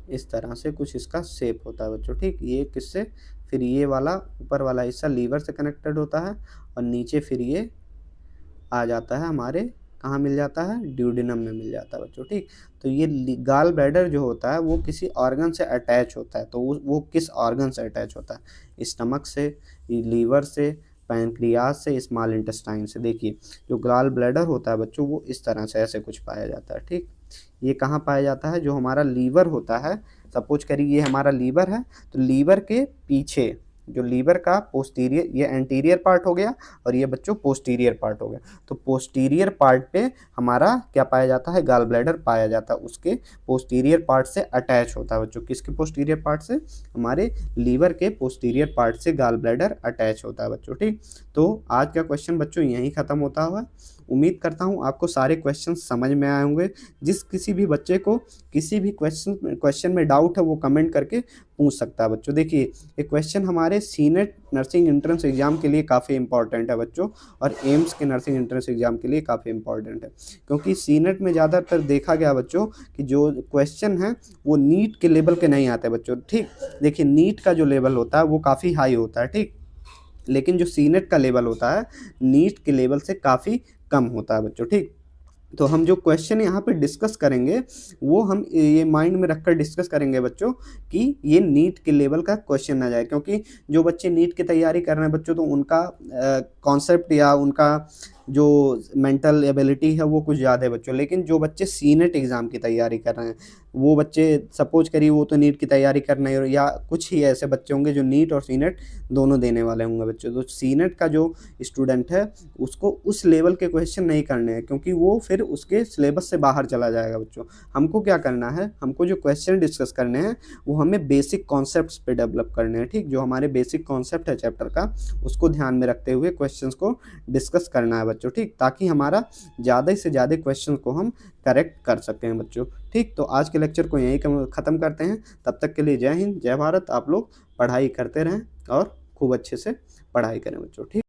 इस तरह से कुछ इसका शेप होता है बच्चों, ठीक। ये किससे? फिर ये वाला ऊपर वाला हिस्सा लीवर से कनेक्टेड होता है, और नीचे फिर ये आ जाता है हमारे, कहाँ मिल जाता है? ड्यूडेनम में मिल जाता है बच्चों, ठीक। तो ये गाल ब्लैडर जो होता है वो किसी ऑर्गन से अटैच होता है। तो वो किस ऑर्गन से अटैच होता है? स्टमक से, लीवर से, पैनक्रियाज से, स्मॉल इंटेस्टाइन से। देखिए जो गाल ब्लैडर होता है बच्चों, वो इस तरह से ऐसे कुछ पाया जाता है, ठीक। ये कहाँ पाया जाता है? जो हमारा लीवर होता है सपोज करिए ये हमारा लीवर है, तो लीवर के पीछे जो लीवर का पोस्टीरियर, ये एंटीरियर पार्ट हो गया और ये बच्चों पोस्टीरियर पार्ट हो गया। तो पोस्टीरियर पार्ट पे हमारा क्या पाया जाता है, गॉल ब्लैडर पाया जाता है, उसके पोस्टीरियर पार्ट से अटैच होता है बच्चों। किसके पोस्टीरियर पार्ट से, हमारे लीवर के पोस्टीरियर पार्ट से गॉल ब्लैडर अटैच होता है बच्चों। ठीक, तो आज का क्वेश्चन बच्चों यहीं ख़त्म होता हुआ। उम्मीद करता हूँ आपको सारे क्वेश्चन समझ में आए होंगे। जिस किसी भी बच्चे को किसी भी क्वेश्चन में डाउट है वो कमेंट करके पूछ सकता है बच्चों। देखिए ये क्वेश्चन हमारे सीनेट नर्सिंग एंट्रेंस एग्ज़ाम के लिए काफ़ी इंपॉर्टेंट है बच्चों, और एम्स के नर्सिंग एंट्रेंस एग्ज़ाम के लिए काफ़ी इंपॉर्टेंट है, क्योंकि सीनेट में ज़्यादातर देखा गया बच्चों कि जो क्वेश्चन है वो नीट के लेवल के नहीं आते बच्चों। ठीक, देखिए नीट का जो लेवल होता है वो काफ़ी हाई होता है, ठीक, लेकिन जो सीनेट का लेवल होता है नीट के लेवल से काफ़ी कम होता है बच्चों। ठीक, तो हम जो क्वेश्चन यहाँ पे डिस्कस करेंगे वो हम ये माइंड में रखकर डिस्कस करेंगे बच्चों कि ये नीट के लेवल का क्वेश्चन ना जाए, क्योंकि जो बच्चे नीट की तैयारी कर रहे हैं बच्चों तो उनका कॉन्सेप्ट या उनका जो मेंटल एबिलिटी है वो कुछ ज़्यादा है बच्चों। लेकिन जो बच्चे सीनेट एग्ज़ाम की तैयारी कर रहे हैं वो बच्चे सपोज करिए वो तो नीट की तैयारी कर रहे हैं, या कुछ ही ऐसे बच्चे होंगे जो नीट और सीनेट दोनों देने वाले होंगे बच्चों। तो सीनेट का जो स्टूडेंट है उसको उस लेवल के क्वेश्चन नहीं करने हैं, क्योंकि वो फिर उसके सिलेबस से बाहर चला जाएगा बच्चों। हमको क्या करना है, हमको जो क्वेश्चन डिस्कस करने हैं वो हमें बेसिक कॉन्सेप्ट्स पे डेवलप करने हैं। ठीक, जो हमारे बेसिक कॉन्सेप्ट है चैप्टर का उसको ध्यान में रखते हुए क्वेश्चंस को डिस्कस करना है बच्चों। ठीक, ताकि हमारा ज़्यादा से ज़्यादा क्वेश्चन को हम करेक्ट कर सकें बच्चों। ठीक, तो आज के लेक्चर को यहीं ख़त्म करते हैं। तब तक के लिए जय हिंद, जय भारत। आप लोग पढ़ाई करते रहें और खूब अच्छे से पढ़ाई करें बच्चों। ठीक।